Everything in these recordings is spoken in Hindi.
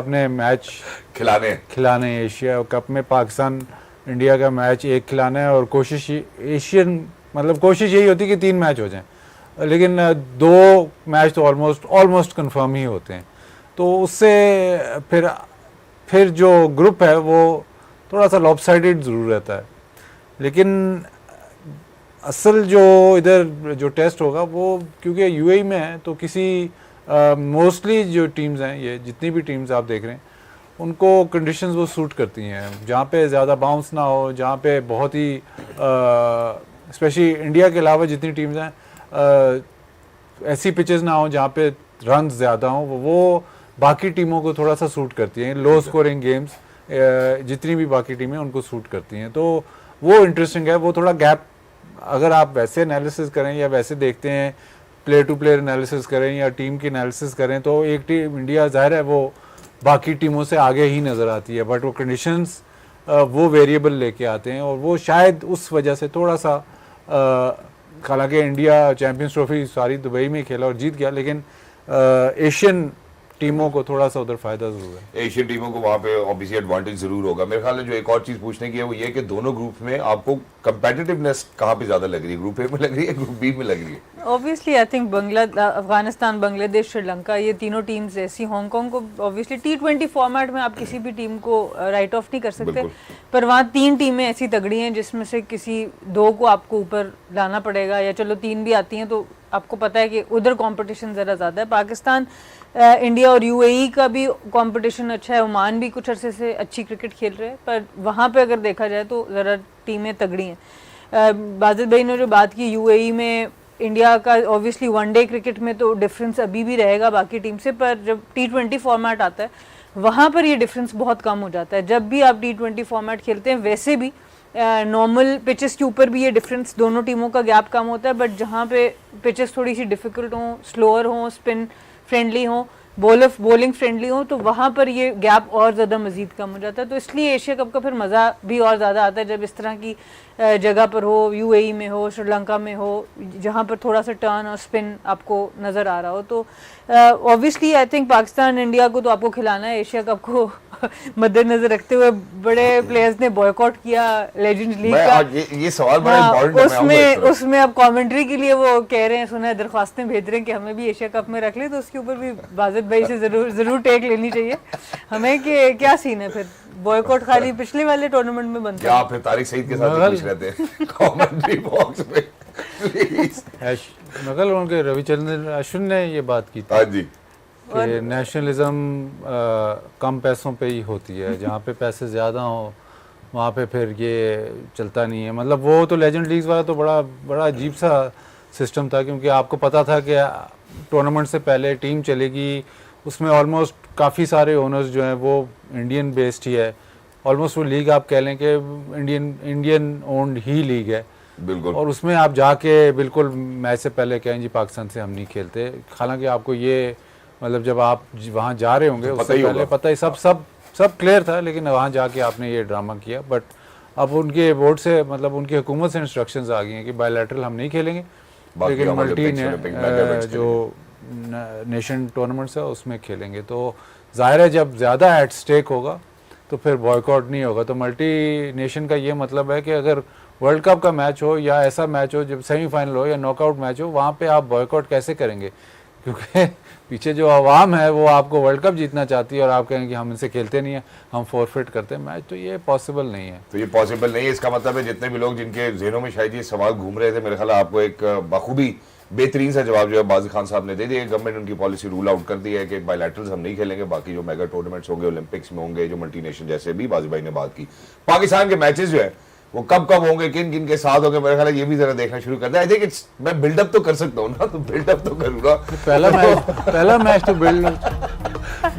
अपने मैच खिलाने एशिया कप में पाकिस्तान इंडिया का मैच एक खिलाना है और कोशिश एशियन मतलब कोशिश यही होती है कि 3 मैच हो जाएं, लेकिन 2 मैच तो ऑलमोस्ट कंफर्म ही होते हैं। तो उससे फिर जो ग्रुप है वो थोड़ा सा लॉपसाइडेड ज़रूर रहता है। लेकिन असल जो इधर जो टेस्ट होगा वो क्योंकि यूएई में है तो किसी मोस्टली जो टीम्स हैं, ये जितनी भी टीम्स आप देख रहे हैं उनको कंडीशंस वो सूट करती हैं, जहाँ पे ज़्यादा बाउंस ना हो, जहाँ पे बहुत ही स्पेशली इंडिया के अलावा जितनी टीम्स हैं ऐसी पिचेस ना हो जहाँ पे रन ज़्यादा हों, वो बाकी टीमों को थोड़ा सा सूट करती हैं। लो स्कोरिंग गेम्स जितनी भी बाकी टीमें उनको सूट करती हैं, तो वो इंटरेस्टिंग है। वो थोड़ा गैप अगर आप वैसे एनालिसिस करें या वैसे देखते हैं प्लेयर टू प्लेयर एनालिसिस करें या टीम की एनालिसिस करें तो एक टीम इंडिया ज़ाहिर है वो बाकी टीमों से आगे ही नज़र आती है, बट वो कंडीशंस वो वेरिएबल लेके आते हैं और वो शायद उस वजह से थोड़ा सा हालांकि इंडिया चैंपियंस ट्रॉफी सारी दुबई में खेला और जीत गया, लेकिन एशियन टीमों को थोड़ा सा उधर फायदा जरूर है। एशियन टीमों को वहां पे ऑब्वियसली एडवांटेज जरूर होगा। मेरे ख्याल में जो एक और चीज पूछने की है वो ये कि दोनों ग्रुप में आपको कंपेटिटिवनेस कहाँ पे ज्यादा लग रही है? ग्रुप ए में लग रही है, ग्रुप बी में लग रही है? Obviously I think Afghanistan, Bangladesh, Sri Lanka, ये तीनों टीम्स ऐसी, हांगकांग को ऑब्वियसली T20 फॉर्मेट में आप किसी भी टीम को राइट ऑफ नहीं कर सकते, पर वहाँ 3 टीमें ऐसी तगड़ी हैं जिसमें से किसी 2 को आपको ऊपर लाना पड़ेगा, या चलो 3 भी आती हैं तो आपको पता है कि उधर कंपटीशन ज़रा ज़्यादा है। पाकिस्तान, इंडिया और यूएई का भी कंपटीशन अच्छा है, ओमान भी कुछ अरसे से अच्छी क्रिकेट खेल रहे हैं, पर वहाँ पे अगर देखा जाए तो ज़रा टीमें तगड़ी हैं। बाजिद भाई ने जो बात की यूएई में इंडिया का, ऑब्वियसली वनडे क्रिकेट में तो डिफरेंस अभी भी रहेगा बाकी टीम से, पर जब T20 फॉर्मेट आता है वहाँ पर ये डिफरेंस बहुत कम हो जाता है। जब भी आप T20 फॉर्मेट खेलते हैं वैसे भी नॉर्मल पिचेस के ऊपर भी ये डिफरेंस, दोनों टीमों का गैप कम होता है, बट जहाँ पे पिचेस थोड़ी सी डिफिकल्ट हों, स्लोअर हों, स्पिन फ्रेंडली हों, बॉलिंग फ्रेंडली हो, तो वहाँ पर ये गैप और ज़्यादा मज़ीद कम हो जाता है। तो इसलिए एशिया कप का फिर मज़ा भी और ज़्यादा आता है जब इस तरह की जगह पर हो, यूएई में हो, श्रीलंका में हो, जहाँ पर थोड़ा सा टर्न और स्पिन आपको नज़र आ रहा हो। तो obviously I think Pakistan India को तो आपको खिलाना है। एशिया कप को मद्देनजर रखते हुए बड़े प्लेयर्स ने बॉयकॉट किया लेजेंड्स लीग का। ये सवाल बड़ा इंपॉर्टेंट है। उसमें अब कमेंट्री के लिए वो कह रहे हैं, सुना है, दरख्वास्तें भेज रहे हैं कि हमें भी एशिया कप में रख ले, तो उसके ऊपर भी बाजिद भाई से जरूर टेक लेनी चाहिए हमें कि क्या सीन है। फिर बॉयकॉट खाली पिछले वाले टूर्नामेंट में बनता है। फिर तारिक सईद के साथ पूछ रहे थे कमेंट्री बॉक्स में प्लीज। नकल उनके रविचंद्रन अश्विन ने ये बात की हाँ जी कि नेशनलिज्म कम पैसों पे ही होती है, जहाँ पे पैसे ज़्यादा हो वहाँ पे फिर ये चलता नहीं है। मतलब वो तो लेजेंड लीग्स वाला तो बड़ा अजीब सा सिस्टम था, क्योंकि आपको पता था कि टूर्नामेंट से पहले टीम चलेगी, उसमें ऑलमोस्ट काफ़ी सारे ओनर्स जो हैं वो इंडियन बेस्ड ही है, ऑलमोस्ट वो लीग आप कह लें कि इंडियन ओन्ड ही लीग है बिल्कुल। और उसमें आप जाके बिल्कुल मैच से पहले कहें जी पाकिस्तान से हम नहीं खेलते, हालांकि आपको ये मतलब जब आप वहाँ जा रहे होंगे उससे पहले पता ही सब क्लियर था, लेकिन वहाँ जाके आपने ये ड्रामा किया। बट अब उनके बोर्ड से, मतलब उनकी हुकूमत से इंस्ट्रक्शंस आ गई हैं कि बायलैटरल हम नहीं खेलेंगे, लेकिन मल्टी जो नेशन टूर्नामेंट्स है उसमें खेलेंगे। तो जाहिर है जब ज़्यादा एट स्टेक होगा तो फिर बॉयकॉट नहीं होगा। तो मल्टी नेशन का ये मतलब है कि अगर वर्ल्ड कप का मैच हो या ऐसा मैच हो जब सेमीफाइनल हो या नॉकआउट मैच हो, वहाँ पे आप बॉयकॉट कैसे करेंगे? क्योंकि पीछे जो आवाम है वो आपको वर्ल्ड कप जीतना चाहती है और आप कहेंगे कि हम इनसे खेलते नहीं है, हम फॉरफिट करते हैं मैच, तो ये पॉसिबल नहीं है। तो ये पॉसिबल नहीं है, इसका मतलब है जितने भी लोग जिनके जहनों में शायद ये सवाल घूम रहे थे, मेरे ख्याल आपको एक बखूबी बेहतरीन सा जवाब जो है बाज़ी खान साहब ने दे दिया। गवर्नमेंट उनकी पॉलिसी रूल आउट कर दी है कि बायलैटरल्स हम नहीं खेलेंगे, बाकी जो मेगा टूर्नामेंट्स होंगे, ओलंपिक्स में होंगे, जो मल्टी नेशन जैसे भी बाज़ी भाई ने बात की। पाकिस्तान के मैचेस जो है वो कब होंगे, किन किन के साथ होंगे, मेरे ख्याल ये भी जरा देखना शुरू करते हैं। आई थिंक इट्स, मैं बिल्डअप तो कर सकता हूँ ना, तो बिल्डअप तो करूँगा। पहला मैच तो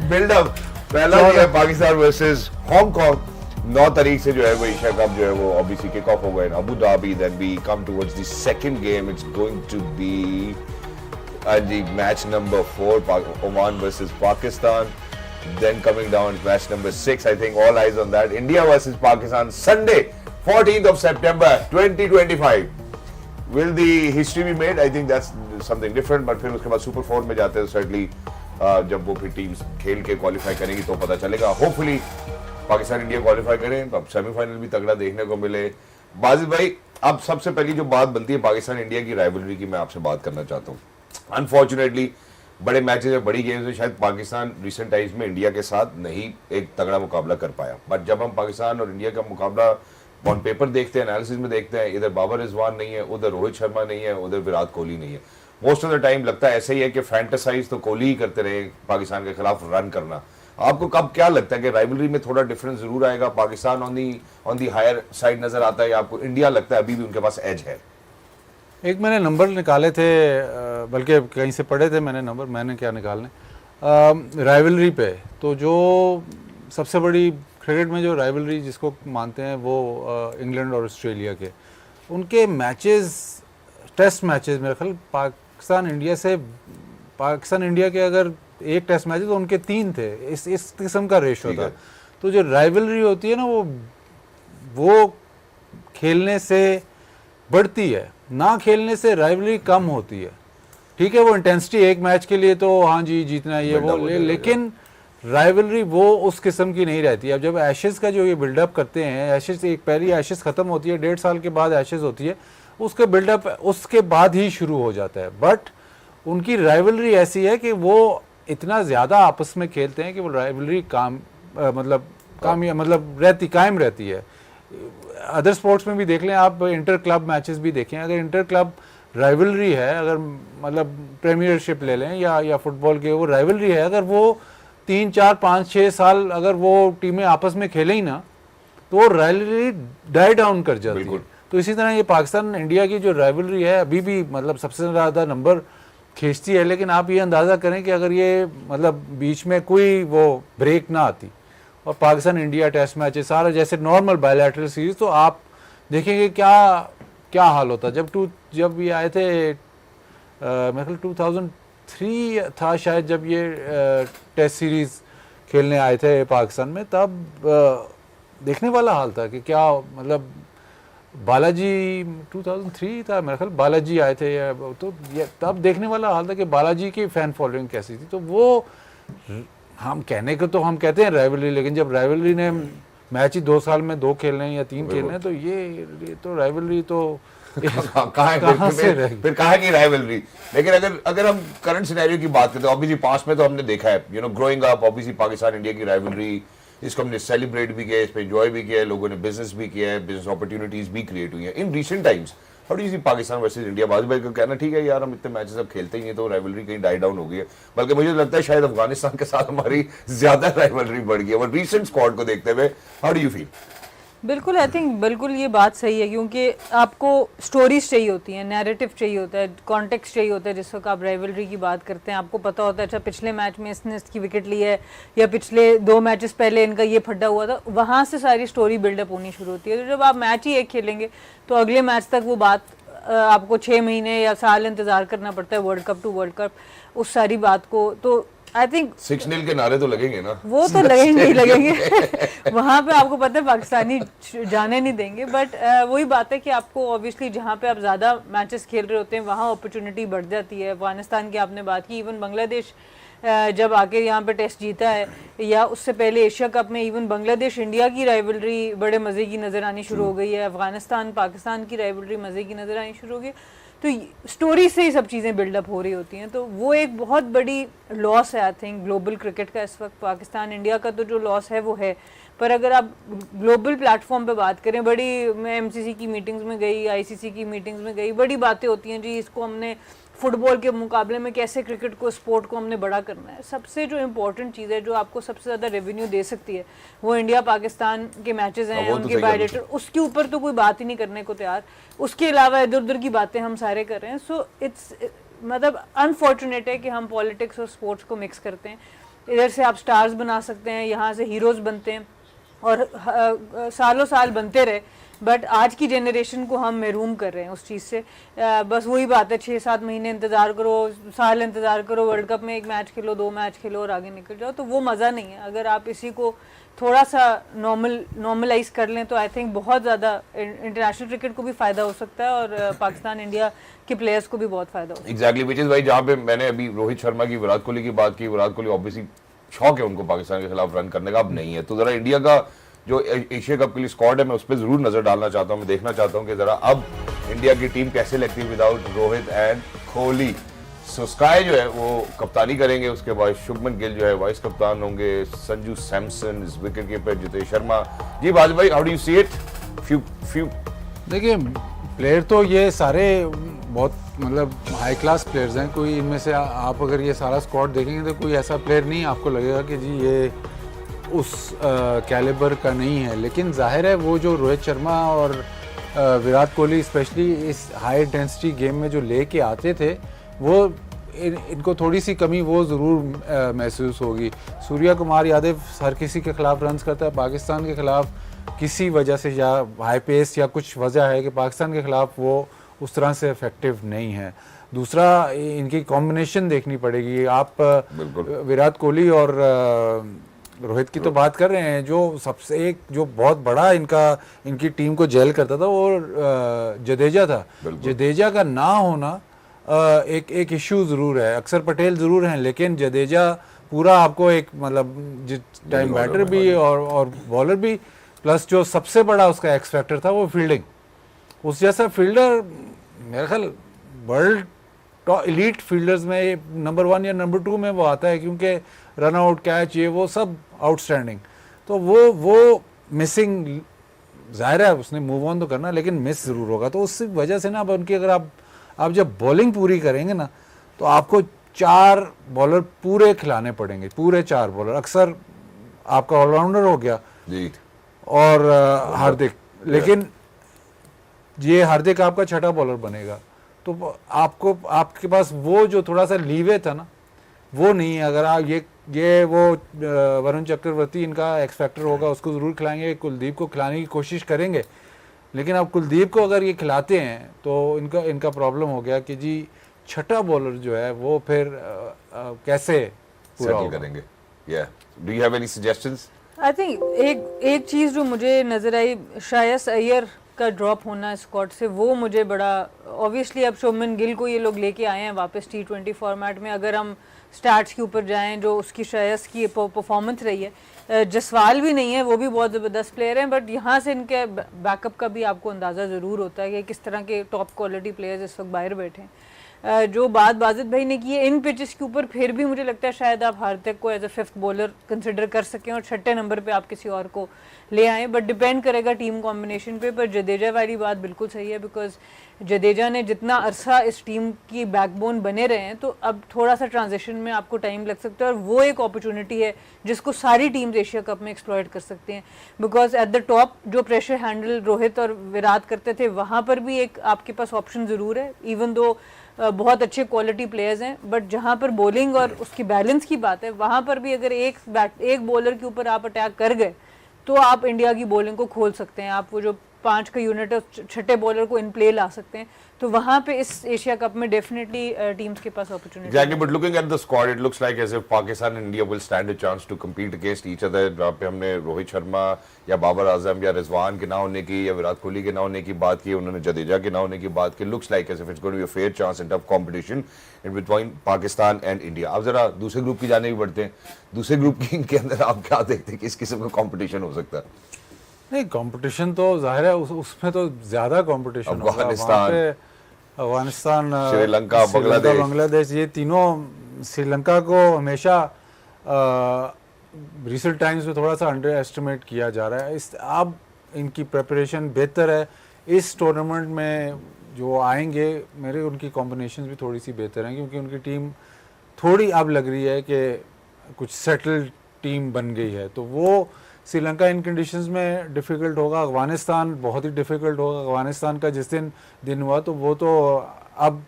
बिल्डअप पहला है पाकिस्तान वर्सेस हांगकांग। 9 तारीख से जो है वो एशिया कप जो है वो ऑब्वियसली किक ऑफ होगा in Abu Dhabi. Then we come towards the second game, it's going to be the match number 4, Oman versus Pakistan. Then coming down match number 6, I think all eyes on that, India versus Pakistan, Sunday 14th of September 2025. Will the history be made? I think that's something different, but फिर उसके बाद सुपर 4 में जाते हैं, certainly जब वो फिर टीम्स खेल के क्वालिफाई करेंगी तो पता चलेगा। होपफुली पाकिस्तान इंडिया क्वालिफाई करें, अब सेमीफाइनल भी तगड़ा देखने को मिले। बाजिद भाई, अब सबसे पहली जो बात बनती है पाकिस्तान इंडिया की राइवलरी की, मैं आपसे बात करना चाहता हूँ। अनफॉर्चुनेटली बड़े मैचेस या बड़ी गेम्स में शायद पाकिस्तान रिसेंट टाइम्स में इंडिया के साथ नहीं एक तगड़ा मुकाबला कर पाया, बट जब हम पाकिस्तान और इंडिया का मुकाबला ऑन पेपर देखते हैं, एनालिसिस में देखते हैं, इधर बाबर रिजवान नहीं है, उधर रोहित शर्मा नहीं है, उधर विराट कोहली नहीं है। मोस्ट ऑफ द टाइम लगता है ऐसा ही है कि फैंटेसाइज तो कोहली ही करते रहे पाकिस्तान के खिलाफ रन करना। आपको कब क्या लगता है कि राइवलरी में थोड़ा डिफरेंस जरूर आएगा, Pakistan on the higher side नजर आता है, या आपको इंडिया लगता है अभी भी उनके पास एज है? एक मैंने नंबर निकाले थे, बल्कि कहीं से पढ़े थे मैंने नंबर, मैंने क्या निकालने राइवलरी पे। तो जो सबसे बड़ी क्रिकेट में जो राइवलरी जिसको मानते हैं वो इंग्लैंड और ऑस्ट्रेलिया के, उनके मैचेस, टेस्ट मैचेस, मेरे ख्याल पाकिस्तान इंडिया के अगर एक टेस्ट मैच है तो उनके 3 थे। इस किस्म का रेशो था। तो जो राइवलरी होती है ना, वो खेलने से बढ़ती है, ना खेलने से राइवलरी कम होती है। ठीक है, वो इंटेंसिटी एक मैच के लिए तो हाँ जी जीतना है ये वो, लेकिन राइवलरी वो उस किस्म की नहीं रहती। अब जब एशेज का जो ये बिल्डअप करते हैं, एशेज एक पहली एशेज खत्म होती है, 1.5 साल के बाद एशेज होती है, उसका बिल्डअप उसके बाद ही शुरू हो जाता है। बट उनकी राइवलरी ऐसी है कि वो इतना ज़्यादा आपस में खेलते हैं कि वो राइवलरी कायम रहती है। अदर स्पोर्ट्स में भी देख लें आप, इंटर क्लब मैचेस भी देखें, अगर इंटर क्लब राइवलरी है, अगर मतलब प्रीमियरशिप ले लें या फुटबॉल के, वो राइवलरी है, अगर वो 3, 4, 5, 6 साल अगर वो टीमें आपस में खेलें ही ना, तो वो राइवलरी डाई डाउन कर जाती है। तो इसी तरह ये पाकिस्तान इंडिया की जो राइवलरी है अभी भी मतलब सबसे ज़्यादा नंबर खींचती है। लेकिन आप ये अंदाज़ा करें कि अगर ये मतलब बीच में कोई वो ब्रेक ना आती और पाकिस्तान इंडिया टेस्ट मैच है सारा जैसे नॉर्मल बायलैटरल सीरीज, तो आप देखेंगे क्या हाल होता। जब ये आए थे मेरे ख्याल 2003 था शायद, जब ये टेस्ट सीरीज खेलने आए थे पाकिस्तान में, तब देखने वाला हाल था कि क्या मतलब बालाजी 2003 था मेरे ख्याल, बालाजी आए थे तो तब देखने वाला हाल था कि बालाजी की फैन फॉलोइंग कैसी थी। तो वो हम कहने को तो हम कहते हैं राइवलरी, लेकिन जब राइवलरी ने मैच ही 2 साल में 2 खेलने हैं या 3 खेलने हैं, तो ये तो राइवलरी तो कहाँ की राइवलरी। लेकिन अगर हम करंट सिनेरियो की बात करते हैं, ऑब्वियसली पास्ट में तो हमने देखा है, growing up, obviously Pakistan India की राइवलरी, इसको हमने सेलिब्रेट भी किया, इस पे एंजॉय भी किया है, लोगों ने बिजनेस भी किया है, बिजनेस अपॉर्चुनिटीज भी क्रिएट हुई हैं in recent times. How do you see Pakistan versus India? बाजू भाई का कहना ठीक है यार, हम इतने मैचेस अब खेलते ही नहीं तो राइवलरी कहीं डाई डाउन हो गई है, बल्कि मुझे लगता है शायद अफगानिस्तान के साथ हमारी ज्यादा राइवलरी बढ़ गई है। और रीसेंट स्क्वाड को देखते हुए हाउ डू यू फील? बिल्कुल, आई थिंक बिल्कुल ये बात सही है, क्योंकि आपको स्टोरीज चाहिए होती हैं, नैरेटिव चाहिए होता है, कॉन्टेक्स्ट चाहिए होता है। जिस वक्त आप राइवलरी की बात करते हैं, आपको पता होता है अच्छा पिछले मैच में इसने इसकी विकेट ली है, या पिछले 2 मैचेस पहले इनका ये फड्डा हुआ था, वहाँ से सारी स्टोरी बिल्डअप होनी शुरू होती है। तो जब आप मैच ही एक खेलेंगे तो अगले मैच तक वो बात आपको 6 महीने या साल इंतजार करना पड़ता है, world cup to world cup, उस सारी बात को। तो आई थिंक 6-0 के नारे तो लगेंगे ना, वो तो लगेंगे वहां पे आपको पता है पाकिस्तानी जाने नहीं देंगे। बट वही बात है कि आपको ऑब्वियसली जहाँ पे आप ज्यादा मैचेस खेल रहे होते हैं वहाँ अपॉर्चुनिटी बढ़ जाती है। अफगानिस्तान की आपने बात की, इवन बांग्लादेश जब आके यहाँ पे टेस्ट जीता है, या उससे पहले एशिया कप में इवन बांग्लादेश इंडिया की राइवलरी बड़े मजे की नजर आनी शुरू हो गई है, अफगानिस्तान पाकिस्तान की राइवलरी मजे की नजर आनी शुरू हो गई। तो स्टोरी से ही सब चीज़ें बिल्डअप हो रही होती हैं। तो वो एक बहुत बड़ी लॉस है आई थिंक ग्लोबल क्रिकेट का इस वक्त। पाकिस्तान इंडिया का तो जो लॉस है वो है, पर अगर आप ग्लोबल प्लेटफॉर्म पे बात करें, मैं एमसीसी की मीटिंग्स में गई, आईसीसी की मीटिंग्स में गई, बड़ी बातें होती हैं जी, इसको हमने फुटबॉल के मुकाबले में कैसे क्रिकेट को, स्पोर्ट को हमने बड़ा करना है। सबसे जो इम्पोर्टेंट चीज़ है, जो आपको सबसे ज़्यादा रेवेन्यू दे सकती है, वो इंडिया पाकिस्तान के मैचेस हैं, उनके बायोडेटर, उसके ऊपर तो कोई बात ही नहीं करने को तैयार। उसके अलावा इधर उधर की बातें हम सारे कर रहे हैं। सो इट्स मतलब अनफॉर्चुनेट है कि हम पॉलिटिक्स और स्पोर्ट्स को मिक्स करते हैं। इधर से आप स्टार्स बना सकते हैं, यहाँ से हीरोज़ बनते हैं और सालों साल बनते रहे, बट आज की जनरेशन को हम महरूम कर रहे हैं उस चीज़ से। बस वही बात है, 6-7 महीने इंतज़ार करो, साल इंतज़ार करो, वर्ल्ड कप में 1 मैच खेलो, 2 मैच खेलो और आगे निकल जाओ, तो वो मज़ा नहीं है। अगर आप इसी को थोड़ा सा नॉर्मलाइज कर लें तो आई थिंक बहुत ज़्यादा इंटरनेशनल क्रिकेट को भी फ़ायदा हो सकता है और पाकिस्तान इंडिया के प्लेयर्स को भी बहुत फ़ायदा हो सकता है। एग्जैक्टली, विच इज भाई जहाँ पे मैंने अभी रोहित शर्मा की, विराट कोहली की बात की। विराट कोहली ऑब्वियसली शौक है उनको पाकिस्तान के खिलाफ रन करने का, अब नहीं है। तो जरा इंडिया का जो एशिया कप के लिए स्क्वाड है, मैं उस पर जरूर नजर डालना चाहता हूँ। मैं देखना चाहता हूँ कि जरा अब इंडिया की टीम कैसे लगती है without Rohit and Kohli. So sky जो है वो कप्तानी करेंगे, उसके बाद शुभमन गिल जो है वाइस कप्तान होंगे, संजू सैमसन विकेट कीपर, जितेश शर्मा। जी बाज भाई, how do you see it? Few देखिए, प्लेयर तो ये सारे बहुत मतलब हाई क्लास प्लेयर्स हैं। कोई इनमें से आप अगर ये सारा स्क्वाड देखेंगे तो कोई ऐसा प्लेयर नहीं आपको लगेगा कि जी ये उस कैलिबर का नहीं है। लेकिन जाहिर है वो जो रोहित शर्मा और विराट कोहली स्पेशली इस हाई इंटेंसिटी गेम में जो लेके आते थे, वो इनको थोड़ी सी कमी वो ज़रूर महसूस होगी। सूर्या कुमार यादव हर किसी के खिलाफ रन्स करता है, पाकिस्तान के खिलाफ किसी वजह से या हाई पेस या कुछ वजह है कि पाकिस्तान के खिलाफ वो उस तरह से इफेक्टिव नहीं है। दूसरा, इनकी कॉम्बिनेशन देखनी पड़ेगी। आप विराट कोहली और रोहित की तो बात कर रहे हैं, जो सबसे एक जो बहुत बड़ा इनकी टीम को जेल करता था वो जडेजा था। जडेजा का ना होना एक इशू ज़रूर है। अक्षर पटेल ज़रूर हैं, लेकिन जडेजा पूरा आपको एक मतलब जिस टाइम बैटर भी और बॉलर भी, प्लस जो सबसे बड़ा उसका एक्स फैक्टर था वो फील्डिंग। उस जैसा फील्डर मेरे ख्याल वर्ल्ड एलीट फील्डर्स में नंबर 1 या नंबर 2 में वो आता है, क्योंकि रन आउट, कैच, ये वो सब आउटस्टैंडिंग। तो वो मिसिंग, जाहिर है उसने मूव ऑन तो करना, लेकिन मिस ज़रूर होगा। तो उस वजह से ना अब उनकी अगर आप जब बॉलिंग पूरी करेंगे ना, तो आपको 4 बॉलर पूरे खिलाने पड़ेंगे, पूरे 4 बॉलर। अक्सर आपका ऑलराउंडर हो गया जी और हार्दिक, लेकिन ये हार्दिक आपका छठा बॉलर बनेगा, तो आपके पास वो जो थोड़ा सा लीवे था ना, वो नहीं है। अगर आप ये वो वरुण चक्रवर्ती इनका एक्स फैक्टर होगा, उसको ज़रूर खिलाएंगे, कुलदीप को खिलाने की कोशिश करेंगे। लेकिन अब कुलदीप को अगर ये खिलाते हैं तो इनका प्रॉब्लम हो गया कि जी छठा बॉलर जो है वो फिर कैसे पूरा होगा करेंगे। Do you have any suggestions? I think एक चीज़ जो मुझे नज़र आई, श्रेयस अय्यर का ड्रॉप होना स्क्वाड से, वो मुझे बड़ा ऑब्वियसली। अब शुभमन गिल को ये लोग लेके आए हैं वापस T20 फॉर्मेट में। अगर हम स्टार्ट्स के ऊपर जाएं, जो उसकी श्रेयस की परफॉर्मेंस रही है, जसवाल भी नहीं है, वो भी बहुत ज़बरदस्त प्लेयर हैं, बट यहाँ से इनके बैकअप का भी आपको अंदाज़ा ज़रूर होता है कि किस तरह के टॉप क्वालिटी प्लेयर्स इस वक्त बाहर बैठे हैं। जो बात बाजिद भाई ने की है इन पिचेस के ऊपर, फिर भी मुझे लगता है शायद आप हार्दिक को as a 5th bowler consider कर सकें और 6ठे नंबर पे आप किसी और को ले आएँ, बट डिपेंड करेगा टीम कॉम्बिनेशन पे। पर जडेजा वाली बात बिल्कुल सही है, बिकॉज जडेजा ने जितना अरसा इस टीम की बैकबोन बने रहे हैं, तो अब थोड़ा सा ट्रांजिशन में आपको टाइम लग सकता है, और वो एक अपॉर्चुनिटी है जिसको सारी टीम्स एशिया कप में एक्सप्लॉइट कर सकते हैं। बिकॉज एट द टॉप जो प्रेशर हैंडल रोहित और विराट करते थे, वहाँ पर भी एक आपके पास ऑप्शन ज़रूर है, इवन दो बहुत अच्छे क्वालिटी प्लेयर्स हैं, बट जहाँ पर बॉलिंग और उसकी बैलेंस की बात है, वहाँ पर भी अगर एक बॉलर के ऊपर आप अटैक कर गए तो आप इंडिया की बॉलिंग को खोल सकते हैं। आप वो जो 5 का यूनिट है, छठे बॉलर को इन प्ले ला सकते हैं। तो वहाँ पे इस एशिया कप में डेफिनेटली टीम्स के पास opportunity. Exactly, but looking at the squad, it looks like as if Pakistan and India will stand a chance to compete against each other. जहाँ पे हमने रोहित शर्मा या बाबर आजम या रिजवान के ना होने की या विराट कोहली के ना होने की बात की, उन्होंने जडेजा के ना होने की बात की। Looks like as if it's going to be a fair chance and tough competition in between Pakistan and India. अब जरा दूसरे ग्रुप की जाने भी बढ़ते हैं। दूसरे ग्रुप के अंदर आप क्या देखते हैं, किस किस्म का कंपटीशन हो सकता है? नहीं, कंपटीशन तो जाहिर है उसमें तो ज्यादा कंपटीशन होगा। अफगानिस्तान, श्रीलंका, बांग्लादेश, ये तीनों श्रीलंका को हमेशा रिसेंट टाइम्स में थोड़ा सा अंडर एस्टिमेट किया जा रहा है। अब इनकी प्रिपरेशन बेहतर है। इस टूर्नामेंट में जो आएंगे मेरे उनकी कॉम्बिनेशन भी थोड़ी सी बेहतर हैं, क्योंकि उनकी टीम थोड़ी अब लग रही है कि कुछ सेटल्ड टीम बन गई है। तो वो श्रीलंका इन कंडीशंस में डिफ़िकल्ट होगा। अफगानिस्तान बहुत ही डिफ़िकल्ट होगा। अफगानिस्तान का जिस दिन हुआ तो वो तो अब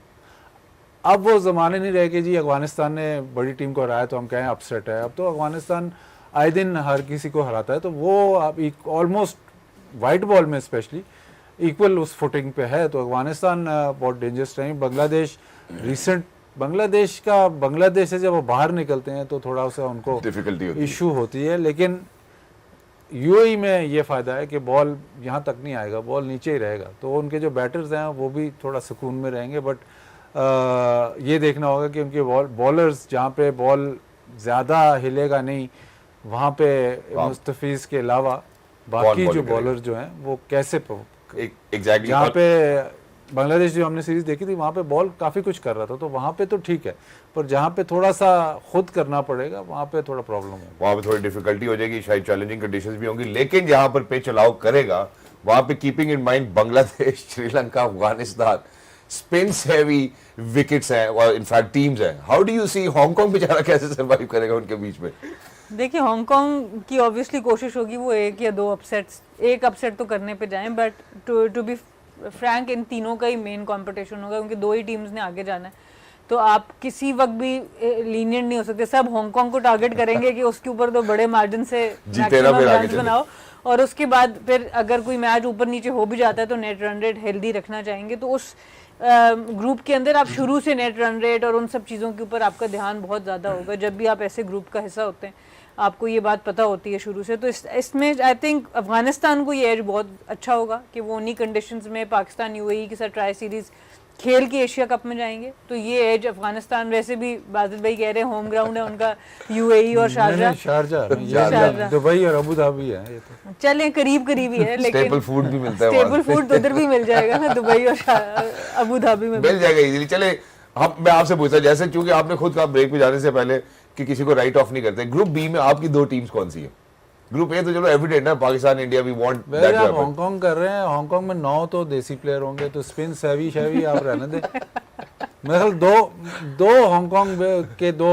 वो ज़माने नहीं रहे कि जी अफगानिस्तान ने बड़ी टीम को हराया तो हम कहें अपसेट है। अब तो अफगानिस्तान आए दिन हर किसी को हराता है, तो वो अब ऑलमोस्ट वाइट बॉल में स्पेशली इक्वल उस फुटिंग पे है। तो अफगानिस्तान बहुत dangerous time. Bangladesh recent Bangladesh से जब वो बाहर निकलते हैं तो थोड़ा सा उनको डिफिकल्टी होती है। इशू होती है, लेकिन यूएई में ये फ़ायदा है कि बॉल यहाँ तक नहीं आएगा, बॉल नीचे ही रहेगा, तो उनके जो बैटर्स हैं वो भी थोड़ा सुकून में रहेंगे। बट ये देखना होगा कि उनके बॉलर्स जहाँ पे बॉल ज़्यादा हिलेगा नहीं, वहाँ पे मुस्तफीज़ के अलावा बाकी जो बॉलर जो हैं वो कैसे एग्जैक्टली जहाँ पे बांग्लादेश जो हमने सीरीज देखी थी वहाँ पे बॉल काफ़ी कुछ कर रहा था, तो वहाँ पे तो ठीक है, पर जहाँ पे थोड़ा सा खुद करना पड़ेगा वहाँ पे थोड़ा प्रॉब्लम होगा, वहाँ पे थोड़ी डिफिकल्टी हो जाएगी, शायद चैलेंजिंग कंडीशंस भी होंगी। लेकिन जहाँ पर पिच अलाउ करेगा वहाँ पे keeping in mind Bangladesh, Sri Lanka, Afghanistan spins heavy wickets हैं और इनफैक्ट टीम्स हैं। How do you see Hong Kong बेचारा कैसे सर्वाइव करेगा उनके बीच में? देखिए हांगकांग की ऑब्वियसली कोशिश होगी वो एक या दो अपसेट्स, एक अपसेट तो करने पे जाएं, बट टू बी फ्रैंक इन तीनों का ही मेन कंपटीशन होगा क्योंकि दो ही टीम्स ने आगे जाना है। तो आप किसी वक्त भी लीनियंट नहीं हो सकते, सब हांगकांग को टारगेट करेंगे कि उसके ऊपर तो बड़े मार्जिन से मैक्सिमम रन्स बनाओ, और उसके बाद फिर अगर कोई मैच ऊपर नीचे हो भी जाता है तो नेट रन रेट हेल्दी रखना चाहेंगे। तो उस ग्रुप के अंदर आप शुरू से नेट रन रेट और उन सब चीज़ों के ऊपर आपका ध्यान बहुत ज़्यादा होगा। जब भी आप ऐसे ग्रुप का हिस्सा होते हैं आपको ये बात पता होती है शुरू से। तो इसमें आई थिंक अफगानिस्तान को ये एज बहुत अच्छा होगा कि वो उन्हीं कंडीशंस में पाकिस्तान यूएई के साथ ट्राई सीरीज खेल के एशिया कप में जाएंगे। तो ये एज अफगानिस्तान, वैसे भी बाजिद भाई कह रहे हैं होम ग्राउंड है उनका यूएई और शारजा, दुबई और अबू धाबी है, ये तो चलें करीब करीब ही है, लेकिन स्टेपल फूड भी मिलता है, स्टेपल फूड तो उधर भी मिल जाएगा ना, दुबई और अबू धाबी में मिल जाएगा इजीली। चले मैं आपसे पूछता, जैसे चूंकि आपने खुद कहा ब्रेक में जाने से पहले कि किसी को राइट ऑफ नहीं करते, ग्रुप बी में आपकी दो टीम्स कौन सी है? ग्रुप ए तो चलो एविडेंट है, Pakistan India, we want that. आप हांगकांग कर रहे हैं, हांगकांग में 9 तो देसी प्लेयर होंगे, तो स्पिन सेवी आप रहने दें। मेरे ख्याल दो हांगकांग के 2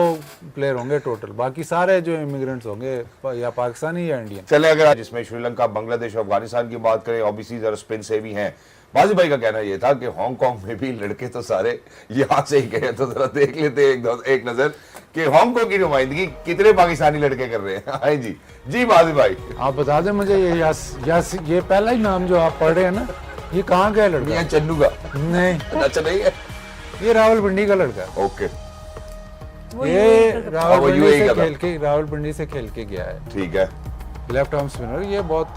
प्लेयर होंगे टोटल, बाकी सारे जो इमिग्रेंट्स होंगे या पाकिस्तानी या इंडियन। चले अगर जिसमें श्रीलंका, बांग्लादेश और अफगानिस्तान की बात करें, ऑब्वियसली जरा स्पिन सेवी हैं। बाजी भाई का कहना यह था कि हांगकांग में भी लड़के तो सारे यहाँ से ही गए, तो जरा देख लेते एक नजर कि हांगकांग की नुमाइंदगी कितने पाकिस्तानी लड़के कर रहे हैं। हाँ जी बाजी भाई आप बता दें मुझे, ये पहला ही नाम जो आप पढ़ रहे हैं ना, ये कहाँ का है लड़का? यहाँ चन्नू का नहीं, अच्छा नहीं है, ये रावलपिंडी का लड़का है। ओके, ये रावलपिंडी से खेल के गया है, ठीक है, लेफ्ट आर्म स्पिनर। ये बहुत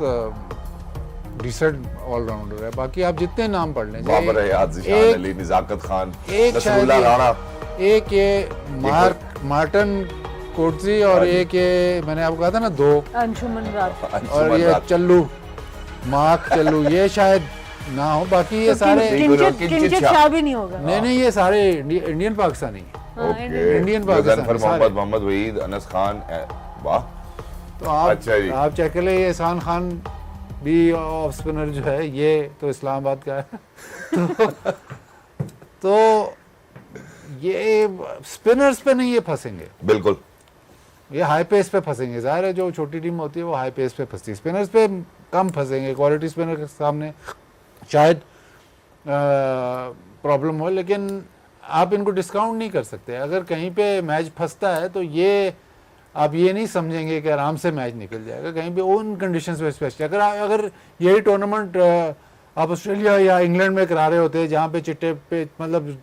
डिसेंट ऑलराउंडर है। बाकी आप जितने नाम पढ़ लें, बाबर हयात, ज़िशान अली, निज़ाकत खान, नसरुल्लाह राणा, एक ये मार्टन कोटजी और एक ये मैंने आपको कहा था ना 2 अंशुमन रात और ये चल्लू, ये शायद ना हो। बाकी ये सारे किंचित शाह भी नहीं होगा। नहीं, ये सारे इंडियन पाकिस्तानी, इंडियन पाकिस्तानी, मोहम्मद वहीद, अनस खान, वाह। तो आप चेक कर ले, ये एहसान खान भी ऑफ स्पिनर जो है, ये तो इस्लामाबाद का है। तो ये स्पिनर्स पे नहीं ये फंसेंगे, बिल्कुल ये हाई पेस पे फंसेंगे। जाहिर है जो छोटी टीम होती है वो हाई पेस पे फंसती है, स्पिनर्स पे कम फंसेंगे। क्वालिटी स्पिनर के सामने शायद प्रॉब्लम हो, लेकिन आप इनको डिस्काउंट नहीं कर सकते। अगर कहीं पे मैच फंसता है तो ये आप ये नहीं समझेंगे कि आराम से मैच निकल जाएगा, कहीं पे उन कंडीशंस में स्पेशली अगर यही टूर्नामेंट आप ऑस्ट्रेलिया या इंग्लैंड में करा रहे होते हैं जहाँ पे चिट्टे पे मतलब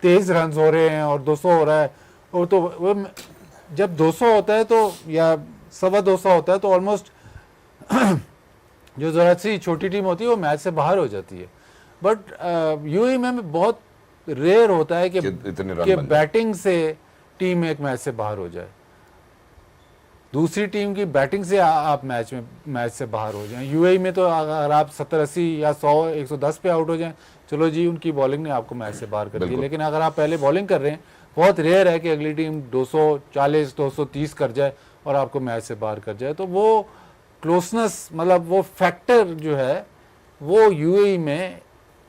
तेज रन हो रहे हैं और 200 हो रहा है, और तो वो जब 200 होता है तो या 225 होता है तो ऑलमोस्ट जो जरूरत सी छोटी टीम होती है वो मैच से बाहर हो जाती है। बट यूएई में बहुत रेयर होता है कि बैटिंग से टीम एक मैच से बाहर हो जाए, दूसरी टीम की बैटिंग से आप मैच से बाहर हो जाएं। यूएई में तो अगर आप 70-80 या 100-110 पे आउट हो जाएं, चलो जी उनकी बॉलिंग ने आपको मैच से बाहर कर दिया। लेकिन अगर आप पहले बॉलिंग कर रहे हैं, बहुत रेयर है कि अगली टीम 240-230 कर जाए और आपको मैच से बाहर कर जाए। तो वो क्लोजनेस, मतलब वो फैक्टर जो है वो यूएई में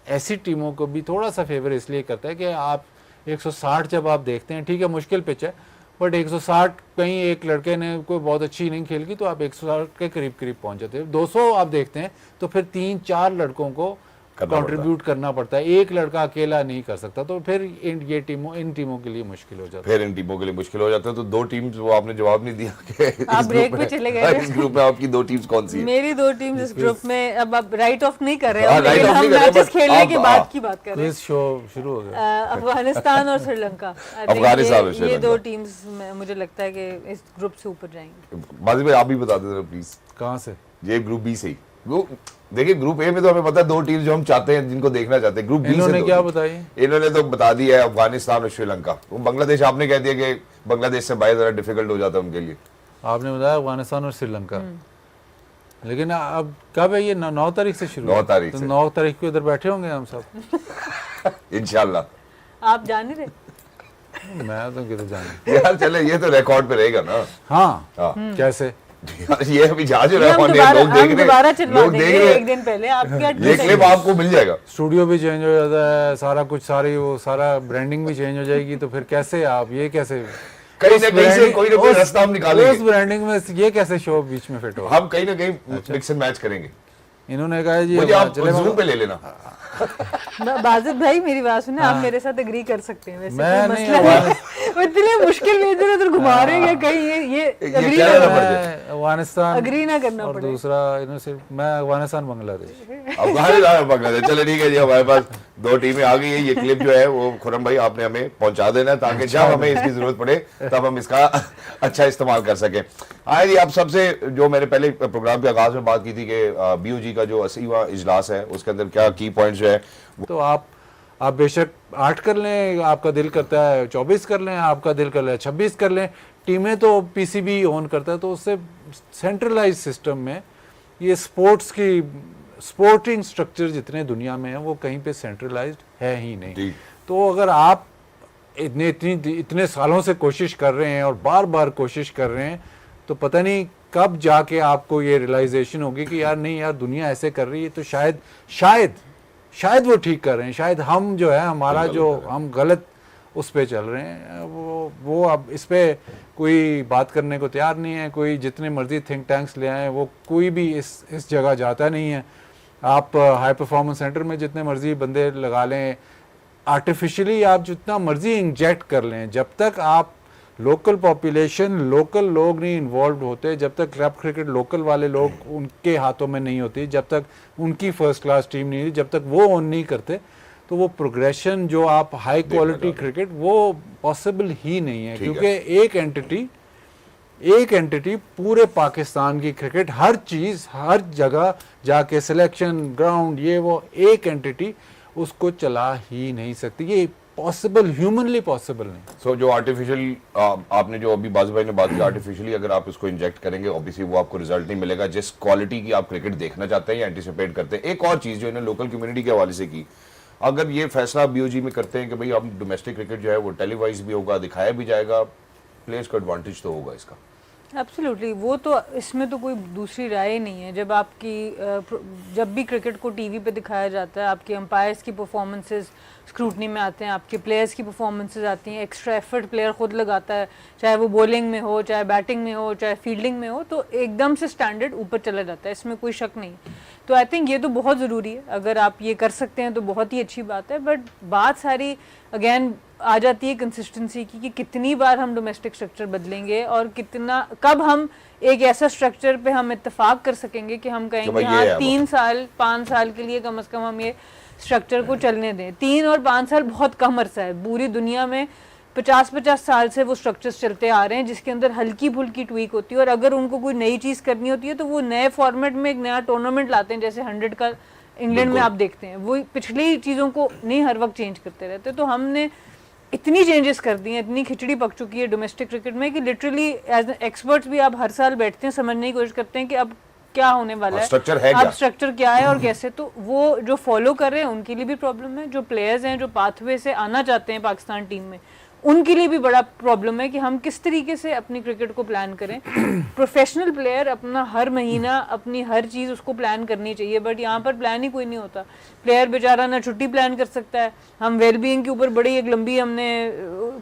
ऐसी टीमों को भी थोड़ा सा फेवर इसलिए करता है कि आप 160 जब आप देखते हैं, ठीक है मुश्किल पिच है, बट 160 कहीं एक लड़के ने कोई बहुत अच्छी इनिंग खेल की तो आप 160 के करीब पहुंच जाते हैं। 200 आप देखते हैं तो फिर 3-4 लड़कों को कंट्रीब्यूट करना पड़ता है, एक लड़का अकेला नहीं कर सकता, तो फिर इन टीमों के लिए मुश्किल हो जाता है। फिर इन टीमों के लिए मुश्किल हो जाता है। तो दो टीम्स, वो आपने जवाब नहीं दिया कि आप ब्रेक पे चले गए। इस ग्रुप में आपकी दो टीम्स कौन सी है? मेरी दो टीम्स इस ग्रुप में, अब आप राइट ऑफ नहीं कर रहे हाँ, हो, write लेकिन off हम नहीं कर रहे, मैचेस but खेलने के आप- बाद की बात कर रहे हैं। क्विज शो शुरू हो गया। अफगानिस्तान और श्रीलंका, I think अफगानिस्तान और ये श्रीलंका। दो टीम्स मुझे लगता है कि इस ग्रुप से ऊपर जाएंगी। बाजी भाई आप भी बता देना प्लीज। कहाँ से? ये ग्रुप बी से ही। देखिए ग्रुप ए में तो हमें पता है दो टीम जो हम चाहते हैं, जिनको देखना चाहते हैं। ग्रुप बी से इन्होंने दो क्या टीम। बताई? इन्होंने तो बता दिया है अफगानिस्तान और श्रीलंका। वो बांग्लादेश आपने कह दिया कि बांग्लादेश से बाहर जरा डिफिकल्ट हो जाता है उनके लिए। आपने बताया अफगानिस्तान और श्रीलंका, लेकिन अब कब है ये? 9 तारीख से शुरू 9 तारीख तो से। 9 तारीख को इधर बैठे होंगे हम सब। इंशाल्लाह। आप जान नहीं रहे? मैं तो किधर जाना। यार चले, ये तो रिकॉर्ड पे रहेगा ना। हाँ, हाँ। कैसे? यार ये अभी जहाज हम लोग दोबारा देख चलवा लोग देंगे देख रहे एक दिन पहले। आप क्या ये क्लिप आपको मिल जाएगा। स्टूडियो भी चेंज हो जाता है, सारा कुछ, सारी वो सारा ब्रांडिंग भी चेंज हो जाएगी, तो फिर कैसे आप ये कैसे कहीं ना कहीं से कोई ना कोई रास्ता हम निकालेंगे। उस ब्रांडिंग में ये कैसे शो बीच में फिट हो? हम कहीं ना कहीं मिक्स एंड मैच करेंगे। इन्होंने कहा जी मुझे आप चले जूम पे ले लेना। बाजिद भाई मेरी बात सुने, आप मेरे साथ एग्री कर सकते हैं, वैसे मैं कोई नहीं, मसला नहीं। वो इतनी मुश्किल में इधर उधर घुमा रहे हैं कि कहीं ये एग्री क्या ना है? मैं अफगानिस्तान अग्री ना करना और पड़े। दूसरा इन्होंने सिर्फ, मैं अफगानिस्तान बांग्लादेश। अफगानिस्तान बांग्लादेश। चलो ठीक है जी, हमारे पास दो टीमें आ गई है। ये क्लिप जो है वो खुरम भाई आपने हमें पहुंचा देना है, ताकि जब हमें इसकी जरूरत पड़े तब हम इसका अच्छा इस्तेमाल कर सकें। आए जी, आप सबसे जो मैंने पहले प्रोग्राम के आगाज में बात की थी कि BOG का जो 80वां इजलास है उसके अंदर क्या की पॉइंट्स जो है। तो आप बेशक 8 कर लें, आपका दिल करता है 24 कर लें, आपका दिल कर ले 26 कर लें। टीमें तो PCB ओन करता है, तो उससे सेंट्रलाइज सिस्टम में ये स्पोर्टिंग स्ट्रक्चर जितने दुनिया में है वो कहीं पे सेंट्रलाइज्ड है ही नहीं। जी। तो अगर आप इतने सालों से कोशिश कर रहे हैं और बार बार कोशिश कर रहे हैं, तो पता नहीं कब जाके आपको ये रियलाइजेशन होगी कि यार नहीं यार, दुनिया ऐसे कर रही है, तो शायद वो ठीक कर रहे हैं, शायद हम जो है हमारा जो हम गलत उस पे चल रहे हैं। वो अब इस पे कोई बात करने को तैयार नहीं है। कोई जितने मर्जी थिंक टैंक्स ले आए, वो कोई भी इस जगह जाता नहीं है। आप हाई परफॉर्मेंस सेंटर में जितने मर्जी बंदे लगा लें, आर्टिफिशियली आप जितना मर्जी इंजेक्ट कर लें, जब तक आप लोकल पॉपुलेशन, लोकल लोग नहीं इन्वॉल्व होते, जब तक क्लब क्रिकेट लोकल वाले लोग उनके हाथों में नहीं होती, जब तक उनकी फर्स्ट क्लास टीम नहीं होती, जब तक वो ऑन नहीं करते, तो वो प्रोग्रेशन जो आप हाई क्वालिटी क्रिकेट वो पॉसिबल ही नहीं है। क्योंकि एक एंटिटी पूरे पाकिस्तान की क्रिकेट, हर चीज़ हर जगह जाके सिलेक्शन ग्राउंड ये वो, एक एंटिटी उसको चला ही नहीं सकती। ये पॉसिबल, ह्यूमनली पॉसिबल नहीं। सो जो आर्टिफिशियल आपने जो अभी बाजू भाई ने बात की, आर्टिफिशियली अगर आप इसको इंजेक्ट करेंगे, ऑब्वियसली वो आपको रिजल्ट नहीं मिलेगा जिस क्वालिटी की आप क्रिकेट देखना चाहते हैं या एंटिसिपेट करते हैं। एक और चीज़ जो इन्हें लोकल कम्युनिटी के हवाले से की, अगर ये फैसला BOG में करते हैं कि भाई हम डोमेस्टिक क्रिकेट जो है वो टेलीवाइज भी होगा, दिखाया भी जाएगा, प्लेयर्स को एडवांटेज तो होगा इसका। एब्सोल्युटली, वो तो इसमें तो कोई दूसरी राय नहीं है। जब भी क्रिकेट को टीवी पे दिखाया जाता है, आपके अंपायर्स की परफॉर्मेंसेस स्क्रूटनी में आते हैं, आपके प्लेयर्स की परफॉर्मेंसेस आती हैं, एक्स्ट्रा एफर्ट प्लेयर खुद लगाता है, चाहे वो बॉलिंग में हो, चाहे बैटिंग में हो, चाहे फील्डिंग में हो, तो एकदम से स्टैंडर्ड ऊपर चला जाता है, इसमें कोई शक नहीं। तो आई थिंक ये तो बहुत ज़रूरी है, अगर आप ये कर सकते हैं तो बहुत ही अच्छी बात है। बट बात सारी अगेन आ जाती है कंसिस्टेंसी की, कि कितनी बार हम डोमेस्टिक स्ट्रक्चर बदलेंगे और कब हम एक ऐसा स्ट्रक्चर पे हम इत्तेफाक कर सकेंगे कि हम कहेंगे हाँ 3 साल 5 साल के लिए कम से कम हम ये स्ट्रक्चर को चलने दें। 3 और 5 साल बहुत कम अरसा है। पूरी दुनिया में 50-50 साल से वो स्ट्रक्चर्स चलते आ रहे हैं, जिसके अंदर हल्की फुल्की ट्वीक होती है, और अगर उनको कोई नई चीज़ करनी होती है तो वो नए फॉर्मेट में एक नया टूर्नामेंट लाते हैं, जैसे 100 का इंग्लैंड में आप देखते हैं। वो पिछली चीज़ों को नहीं हर वक्त चेंज करते रहते। तो हमने इतनी चेंजेस कर दी हैं, इतनी खिचड़ी पक चुकी है डोमेस्टिक क्रिकेट में, कि लिटरली एज एक्सपर्ट्स भी आप हर साल बैठते हैं, समझने की कोशिश करते हैं कि अब क्या होने वाला है, स्ट्रक्चर है अब स्ट्रक्चर क्या है और कैसे। तो वो जो फॉलो कर रहे हैं उनके लिए भी प्रॉब्लम है, जो प्लेयर्स हैं जो पाथवे से आना चाहते हैं पाकिस्तान टीम में, उनके लिए भी बड़ा प्रॉब्लम है कि हम किस तरीके से अपनी क्रिकेट को प्लान करें। प्रोफेशनल प्लेयर अपना हर महीना अपनी हर चीज़ उसको प्लान करनी चाहिए, बट यहाँ पर प्लान ही कोई नहीं होता। प्लेयर बेचारा ना छुट्टी प्लान कर सकता है। हम वेलबींग के ऊपर बड़ी एक लंबी हमने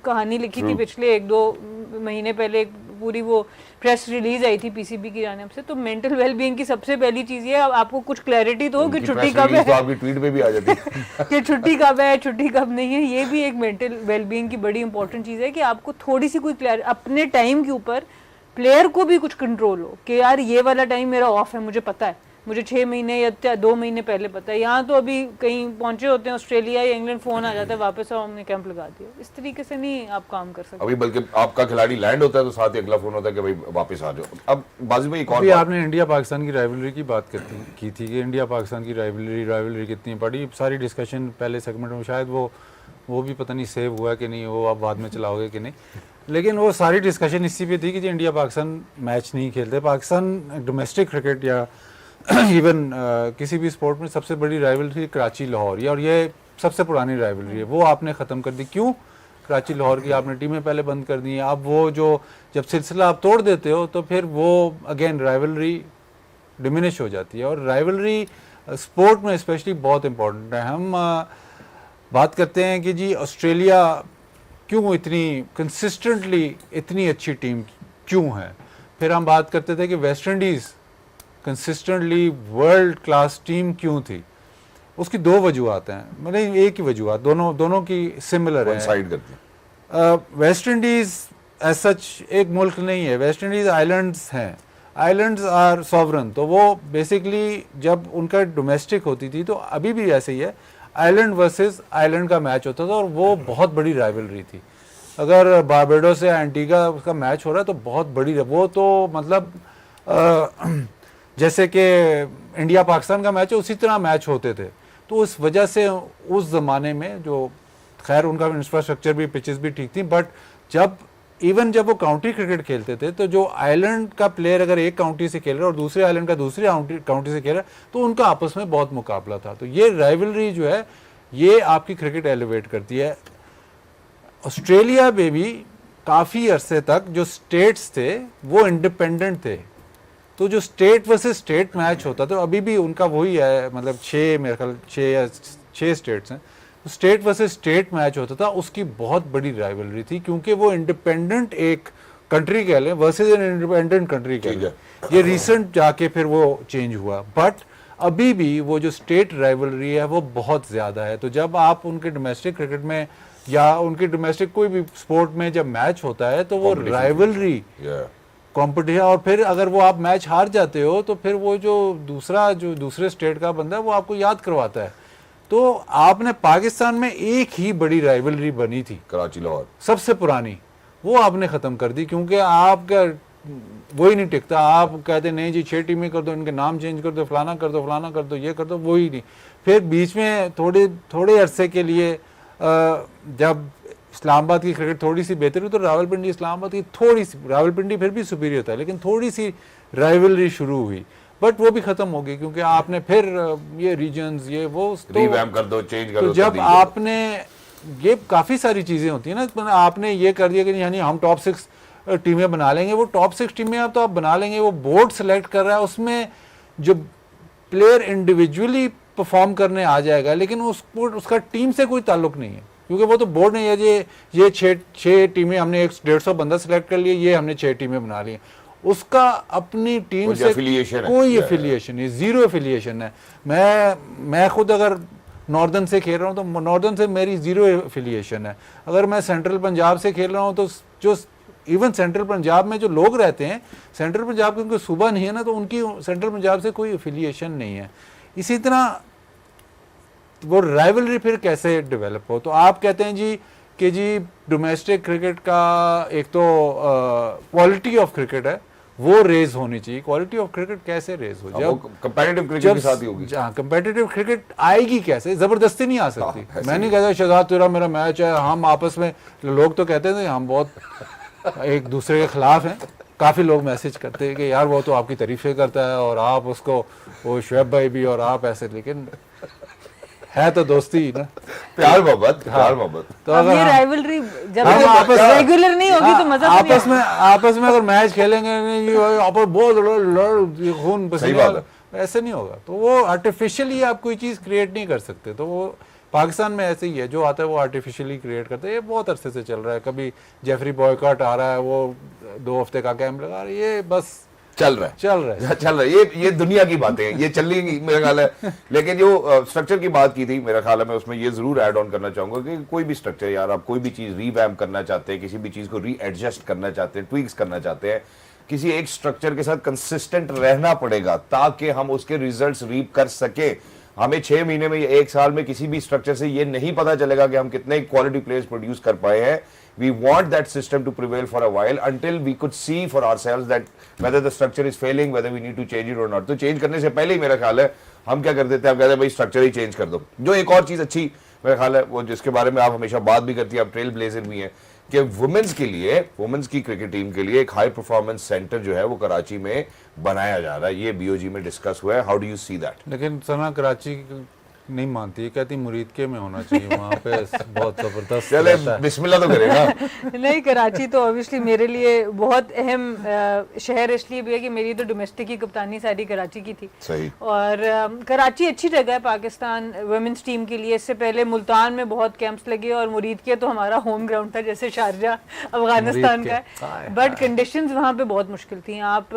कहानी लिखी थी पिछले 1-2 महीने पहले, एक पूरी वो प्रेस रिलीज आई थी पीसीबी की जानिब से। तो मेंटल वेलबींग की सबसे पहली चीज़ ये है आपको कुछ क्लैरिटी तो हो कि छुट्टी कब है, तो आपकी ट्वीट पे भी आ जाती है कि छुट्टी कब है, छुट्टी कब नहीं है। ये भी एक मेंटल वेलबींग की बड़ी इंपॉर्टेंट चीज़ है कि आपको थोड़ी सी कोई अपने टाइम के ऊपर प्लेयर को भी कुछ कंट्रोल हो कि यार ये वाला टाइम मेरा ऑफ है, मुझे पता है, मुझे 6 महीने या 2 महीने पहले पता है। यहाँ तो अभी कहीं पहुंचे होते हैं ऑस्ट्रेलिया या इंग्लैंड, फोन आ जाता है वापस आओ हमने कैंप लगा दिया। इस तरीके से नहीं आप काम कर सकते अभी, बल्कि आपका खिलाड़ी लैंड होता है तो साथ ही अगला फोन होता है कि भाई वापस आ जाओ। अब बाजी में एक और अभी आपने इंडिया पाकिस्तान की राइवलरी की बात की थी कि इंडिया पाकिस्तान की राइवलरी कितनी बड़ी, सारी डिस्कशन पहले सेगमेंट में शायद वो भी पता नहीं सेव हुआ कि नहीं, वो आप बाद में चलाओगे कि नहीं, लेकिन वो सारी डिस्कशन इसी पे थी कि जी इंडिया पाकिस्तान मैच नहीं खेलते। पाकिस्तान डोमेस्टिक क्रिकेट या इवन किसी भी स्पोर्ट में सबसे बड़ी राइवलरी कराची लाहौर, और ये सबसे पुरानी राइवलरी है, वो आपने ख़त्म कर दी। क्यों? कराची लाहौर की आपने टीमें पहले बंद कर दी हैं। अब वो जो जब सिलसिला आप तोड़ देते हो तो फिर वो अगेन राइवलरी डिमिनिश हो जाती है, और राइवलरी स्पोर्ट में स्पेशली बहुत इंपॉर्टेंट है। हम बात करते हैं कि जी ऑस्ट्रेलिया क्यों इतनी कंसिस्टेंटली इतनी अच्छी टीम क्यों है, फिर हम बात करते थे कि West Indies consistently world class team क्यों थी। उसकी 2 वजूहत हैं, मतलब एक ही वजूहत, दोनों की सिमिलर है। साइड करती है। वेस्ट इंडीज़ एज सच एक मुल्क नहीं है, वेस्ट इंडीज़ आइलैंड्स हैं, आइलैंड्स आर सॉवरन। तो वो बेसिकली जब उनका डोमेस्टिक होती थी, तो अभी भी ऐसे ही है, आइलैंड वर्सेस आइलैंड का मैच होता था और वो बहुत बड़ी राइवलरी थी। अगर बारबेडोस से एंटीगा का मैच हो रहा है तो बहुत बड़ी, वो तो मतलब जैसे कि इंडिया पाकिस्तान का मैच है उसी तरह मैच होते थे। तो उस वजह से उस ज़माने में जो खैर उनका इंफ्रास्ट्रक्चर भी, पिचेस भी ठीक थी, बट जब वो काउंटी क्रिकेट खेलते थे तो जो आइलैंड का प्लेयर अगर एक काउंटी से खेल रहा है और दूसरे आइलैंड का दूसरी काउंटी से खेल रहा है तो उनका आपस में बहुत मुकाबला था। तो ये राइवलरी जो है ये आपकी क्रिकेट एलिवेट करती है। ऑस्ट्रेलिया में भी काफ़ी अरसे तक जो स्टेट्स थे वो इंडिपेंडेंट थे, तो जो स्टेट वर्सेस स्टेट मैच होता था, अभी भी उनका वही है, मतलब 6 स्टेट्स हैं, तो स्टेट वर्सेस स्टेट मैच होता था, उसकी बहुत बड़ी राइवलरी थी क्योंकि वो इंडिपेंडेंट एक कंट्री कह लें वर्सेस एन इंडिपेंडेंट कंट्री कह लें। ये रिसेंट जाके फिर वो चेंज हुआ, बट अभी भी वो जो स्टेट राइवलरी है वो बहुत ज़्यादा है। तो जब आप उनके डोमेस्टिक क्रिकेट में या उनके डोमेस्टिक कोई भी स्पोर्ट में जब मैच होता है तो वो राइवलरी कॉम्पिटिशन, और फिर अगर वो आप मैच हार जाते हो तो फिर वो जो दूसरे स्टेट का बंदा है वो आपको याद करवाता है। तो आपने पाकिस्तान में एक ही बड़ी राइवलरी बनी थी कराची लाहौर सबसे पुरानी, वो आपने ख़त्म कर दी क्योंकि आपका वही नहीं टिकता। आप कहते नहीं जी 6 टीमें कर दो, इनके नाम चेंज कर दो, फलाना कर दो, फलाना कर दो, ये कर दो, वही नहीं। फिर बीच में थोड़े अरसे के लिए जब इस्लामाबाद की क्रिकेट थोड़ी सी बेहतर हुई तो रावलपिंडी इस्लामाबाद की थोड़ी सी, रावलपिंडी फिर भी सुपीरियर था लेकिन थोड़ी सी राइवलरी शुरू हुई, बट वो भी खत्म हो गई क्योंकि आपने फिर ये रीजन्स ये वो रिवैम्प कर दो, चेंज कर दो। तो जब आपने ये काफ़ी सारी चीज़ें होती हैं ना, मतलब आपने ये कर दिया कि यानी हम टॉप 6 टीमें बना लेंगे, वो टॉप 6 टीमें आप तो आप बना लेंगे, वो बोर्ड सेलेक्ट कर रहा है, उसमें जो प्लेयर इंडिविजुअली परफॉर्म करने आ जाएगा लेकिन उसका टीम से कोई ताल्लुक नहीं है क्योंकि वो तो बोर्ड ने ये 6 टीमें हमने 150 बंदा सेलेक्ट कर लिए, ये हमने 6 टीमें बना ली, उसका अपनी टीम से कोई एफिलिएशन नहीं, ज़ीरो एफिलिएशन है। मैं खुद अगर नॉर्दर्न से खेल रहा हूँ तो नॉर्दर्न से मेरी ज़ीरो एफिलिएशन है। अगर मैं सेंट्रल पंजाब से खेल रहा हूँ तो जो इवन सेंट्रल पंजाब में जो लोग रहते हैं, सेंट्रल पंजाब की उनकी सुबह नहीं है ना, तो उनकी सेंट्रल पंजाब से कोई एफिलिएशन नहीं है। इसी तरह वो राइवलरी फिर कैसे डेवलप हो। तो आप कहते हैं जी कि जी डोमेस्टिक क्रिकेट का एक तो क्वालिटी ऑफ क्रिकेट है वो रेज होनी चाहिए। क्वालिटी ऑफ क्रिकेट कैसे रेज हो, जब कंपेटिटिव क्रिकेट के साथ ही होगी। हाँ, कंपेटिटिव क्रिकेट आएगी कैसे, जबरदस्ती नहीं आ सकती। मैं नहीं कहता शहजाद तेरा मेरा मैच है, हम आपस में, लोग तो कहते थे हम बहुत एक दूसरे के खिलाफ हैं, काफ़ी लोग मैसेज करते हैं कि यार वो तो आपकी तारीफें करता है और आप उसको, वो शुएब भाई भी और आप ऐसे, लेकिन है तो दोस्ती ही ना, प्यार मोहब्बत, प्यार मोहब्बत। तो अगर ये राइवलरी जब आपस रेगुलर नहीं होगी तो मजा आपस में अगर मैच खेलेंगे आपस बहुत खून पसीना, ऐसे नहीं होगा। तो वो आर्टिफिशियली आप कोई चीज़ क्रिएट नहीं कर सकते। तो वो पाकिस्तान में ऐसे ही है, जो आता है वो आर्टिफिशियली क्रिएट करते हैं। ये बहुत अरसे से चल रहा है। कभी जेफरी बॉयकॉट आ रहा है, वो 2 हफ्ते का कैंप लगा रहा है, ये बस चल रहा है चल रहा है। ये दुनिया की बातें हैं, ये चल रही मेरा ख्याल है। लेकिन जो स्ट्रक्चर की बात की थी, मेरा ख्याल है मैं उसमें ये जरूर ऐड ऑन करना चाहूंगा कि कोई भी स्ट्रक्चर यार, आप कोई भी चीज रीवैम्प करना चाहते हैं, किसी भी चीज को रीएडजस्ट करना चाहते हैं, ट्वीक्स करना चाहते हैं, किसी एक स्ट्रक्चर के साथ कंसिस्टेंट रहना पड़ेगा ताकि हम उसके रिजल्ट्स रीप कर सके। हमें 6 महीने में या 1 साल में किसी भी स्ट्रक्चर से ये नहीं पता चलेगा कि हम कितने क्वालिटी प्लेयर्स प्रोड्यूस कर पाए हैं। We want that system to prevail for a while until we could see for ourselves that whether the structure is failing, whether we need to change it or not. तो चेंज करने से पहले ही मेरा ख्याल है हम क्या कर देते हैं, हम कहते हैं भाई स्ट्रक्चर ही चेंज कर दो। जो एक और चीज अच्छी मेरा ख्याल है, वो जिसके बारे में आप हमेशा बात भी करती है, आप ट्रेल ब्लेजर भी हैं, कि वुमेन्स के लिए, वुमेन्स की क्रिकेट टीम के लिए एक हाई परफॉर्मेंस सेंटर जो है वो कराची में बनाया जा रहा है। ये बीओजी में डिस्कस हुआ है। How do you see that? लेकिन सना कराची नहीं मानती है, कहती मुरीद के में होना चाहिए, वहाँ पे बहुत जबरदस्त चले रहता है। बिस्मिल्लाह तो करेगा। नहीं, कराची तो ऑब्वियसली मेरे लिए बहुत अहम शहर इसलिए भी है कि मेरी तो डोमेस्टिक की कप्तानी सारी कराची की थी। सही। और कराची अच्छी जगह है पाकिस्तान वुमेन्स टीम के लिए। इससे पहले मुल्तान में बहुत कैंप्स लगे और मुरीद के तो हमारा होम ग्राउंड था, जैसे शारजा अफगानिस्तान का है। बट कंडीशंस वहाँ पे बहुत मुश्किल थी। आप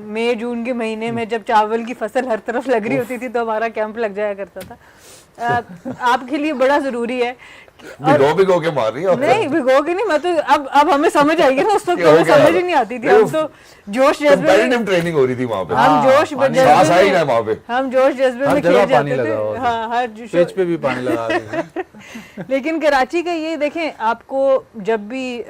मई जून के महीने में जब चावल की फसल हर तरफ लग रही होती थी तो हमारा कैंप लग जाया करता था। आपके लिए बड़ा जरूरी है भिगो के मार रही है। नहीं भिगो के नहीं, मैं तो अब हमें समझ आई है ना, उस वक्त हमें समझ ही नहीं आती थी। हम तो जोश जज्बे में ट्रेनिंग हो रही थी वहाँ पे, हम जोश जज्बे में खेल जाते थे। हाँ, हर पिच पे भी पानी लगा देते। लेकिन कराची का ये देखें, आपको जब भी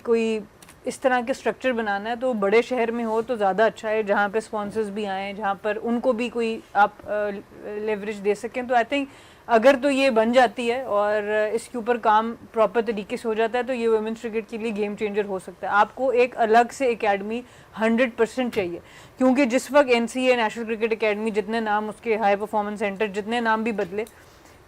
कोई इस तरह के स्ट्रक्चर बनाना है तो बड़े शहर में हो तो ज़्यादा अच्छा है, जहाँ पे स्पॉन्सर्स भी आए, जहाँ पर उनको भी कोई आप लेवरेज दे सकें। तो आई थिंक अगर तो ये बन जाती है और इसके ऊपर काम प्रॉपर तरीके से हो जाता है तो ये वुमेन्स क्रिकेट के लिए गेम चेंजर हो सकता है। आपको एक अलग से एकेडमी 100% चाहिए, क्योंकि जिस वक्त NCA नेशनल क्रिकेट एकेडमी, जितने नाम उसके, हाई परफॉर्मेंस सेंटर, जितने नाम भी बदले,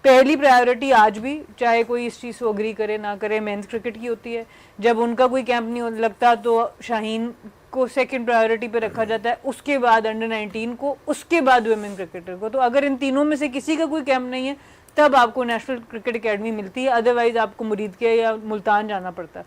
पहली प्रायोरिटी आज भी, चाहे कोई इस चीज़ को अग्री करे ना करे, मेंस क्रिकेट की होती है। जब उनका कोई कैंप नहीं लगता तो शाहीन को सेकंड प्रायोरिटी पे रखा जाता है, उसके बाद अंडर 19 को, उसके बाद वुमेन क्रिकेटर को। तो अगर इन तीनों में से किसी का कोई कैंप नहीं है तब आपको नेशनल क्रिकेट एकेडमी मिलती है, अदरवाइज आपको मुरीद के या मुल्तान जाना पड़ता है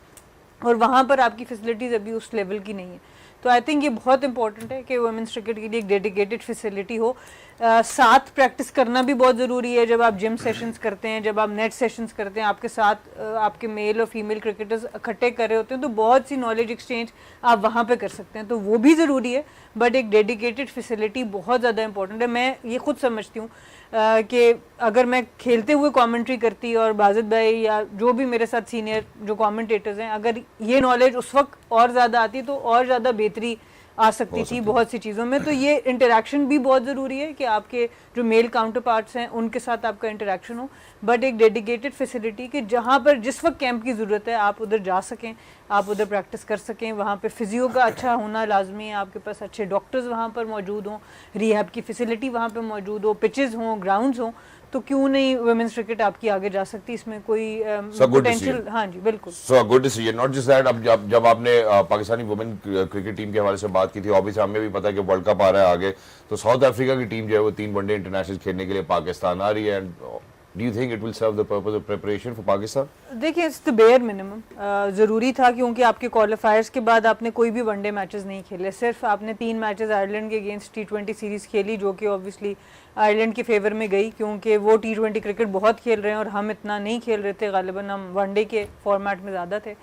और वहाँ पर आपकी फैसिलिटीज़ अभी उस लेवल की नहीं है। तो आई थिंक ये बहुत इंपॉर्टेंट है कि वुमेन्स क्रिकेट के लिए एक डेडिकेटेड फैसिलिटी हो। साथ प्रैक्टिस करना भी बहुत ज़रूरी है। जब आप जिम सेशंस करते हैं, जब आप नेट सेशंस करते हैं, आपके साथ आपके मेल और फीमेल क्रिकेटर्स इकट्ठे कर रहे होते हैं, तो बहुत सी नॉलेज एक्सचेंज आप वहाँ पे कर सकते हैं, तो वो भी ज़रूरी है। बट एक डेडिकेटेड फैसिलिटी बहुत ज़्यादा इंपॉर्टेंट है। मैं ये खुद समझती हूँ कि अगर मैं खेलते हुए कमेंट्री करती और बाजिद भाई या जो भी मेरे साथ सीनियर जो कमेंटेटर्स हैं, अगर ये नॉलेज उस वक्त और ज़्यादा आती तो और ज़्यादा बेहतरी आ सकती थी बहुत सी चीज़ों में। तो ये इंटरेक्शन भी बहुत ज़रूरी है कि आपके जो मेल काउंटर पार्ट्स हैं उनके साथ आपका इंटरेक्शन हो, बट एक डेडिकेटेड फैसिलिटी कि जहाँ पर जिस वक्त कैंप की ज़रूरत है आप उधर जा सकें, आप उधर प्रैक्टिस कर सकें। वहाँ पे फिजियो का अच्छा होना लाजमी है, आपके पास अच्छे डॉक्टर्स वहाँ पर मौजूद हों, रिहैब की फैसिलिटी वहाँ पर मौजूद हो, पिचेस हों, ग्राउंड्स हों, तो क्यों नहीं वुमेन्स क्रिकेट आपकी आगे जा सकती, इसमें कोई पोटेंशियल। हाँ जी बिल्कुल। So good decision. Not just that, अब जब आपने पाकिस्तानी वुमेन क्रिकेट टीम के हवाले से बात की थी, ऑब्वियसली हमें भी पता है कि वर्ल्ड कप आ रहा है आगे, तो साउथ अफ्रीका की टीम जो है वो 3 वनडे इंटरनेशनल खेलने के लिए पाकिस्तान आ रही है। Do you think it will serve the purpose of preparation for Pakistan? देखिए, इट्स द बेयर मिनिमम। ज़रूरी था क्योंकि आपके क्वालिफायर्स के बाद आपने कोई भी वनडे मैचेस नहीं खेले, सिर्फ आपने 3 मैचेस आयरलैंड के अगेंस्ट T20 सीरीज़ खेली, जो कि ऑब्वियसली आयरलैंड के फेवर में गई क्योंकि वो T20 क्रिकेट बहुत खेल रहे हैं और हम इतना नहीं खेल रहे थे, गालिबन हम वनडे के फॉर्मेट में ज़्यादा थे।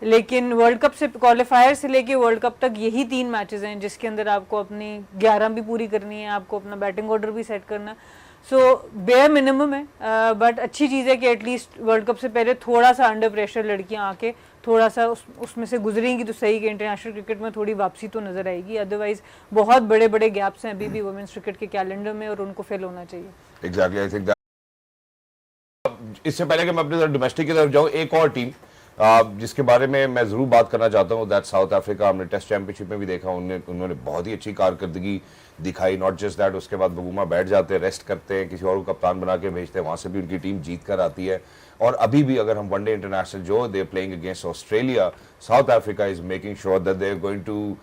लेकिन वर्ल्ड कप से, क्वालिफायर से लेके वर्ल्ड कप तक यही 3 मैचेस हैं जिसके अंदर आपको अपनी 11 भी पूरी करनी है, आपको अपना बैटिंग ऑर्डर भी सेट करना। सो बेयर मिनिमम है, बट अच्छी चीज़ है कि एटलीस्ट वर्ल्ड कप से पहले थोड़ा सा अंडर प्रेशर लड़कियां आके थोड़ा सा उसमें से गुजरेंगी तो सही कि इंटरनेशनल क्रिकेट में थोड़ी वापसी तो नज़र आएगी। अदरवाइज बहुत बड़े बड़े गैप्स हैं अभी भी वुमेन्स क्रिकेट के कैलेंडर में और उनको फिल होना चाहिए। Exactly, I think that. इससे पहले कि मैं अपने डोमेस्टिक की तरफ जाऊँ, एक और टीम जिसके बारे में मैं जरूर बात करना चाहता हूँ, दैट साउथ अफ्रीका। हमने टेस्ट चैंपियनशिप में भी देखा, उन्होंने बहुत ही अच्छी कारकर्दगी दिखाई। नॉट जस्ट दैट, उसके बाद बबूमा बैठ जाते हैं, रेस्ट करते हैं, किसी और को कप्तान बना के भेजते हैं, वहाँ से भी उनकी टीम जीत कर आती है। और अभी भी अगर हम वनडे इंटरनेशनल जो they playing against Australia, South Africa is making sure that they are going to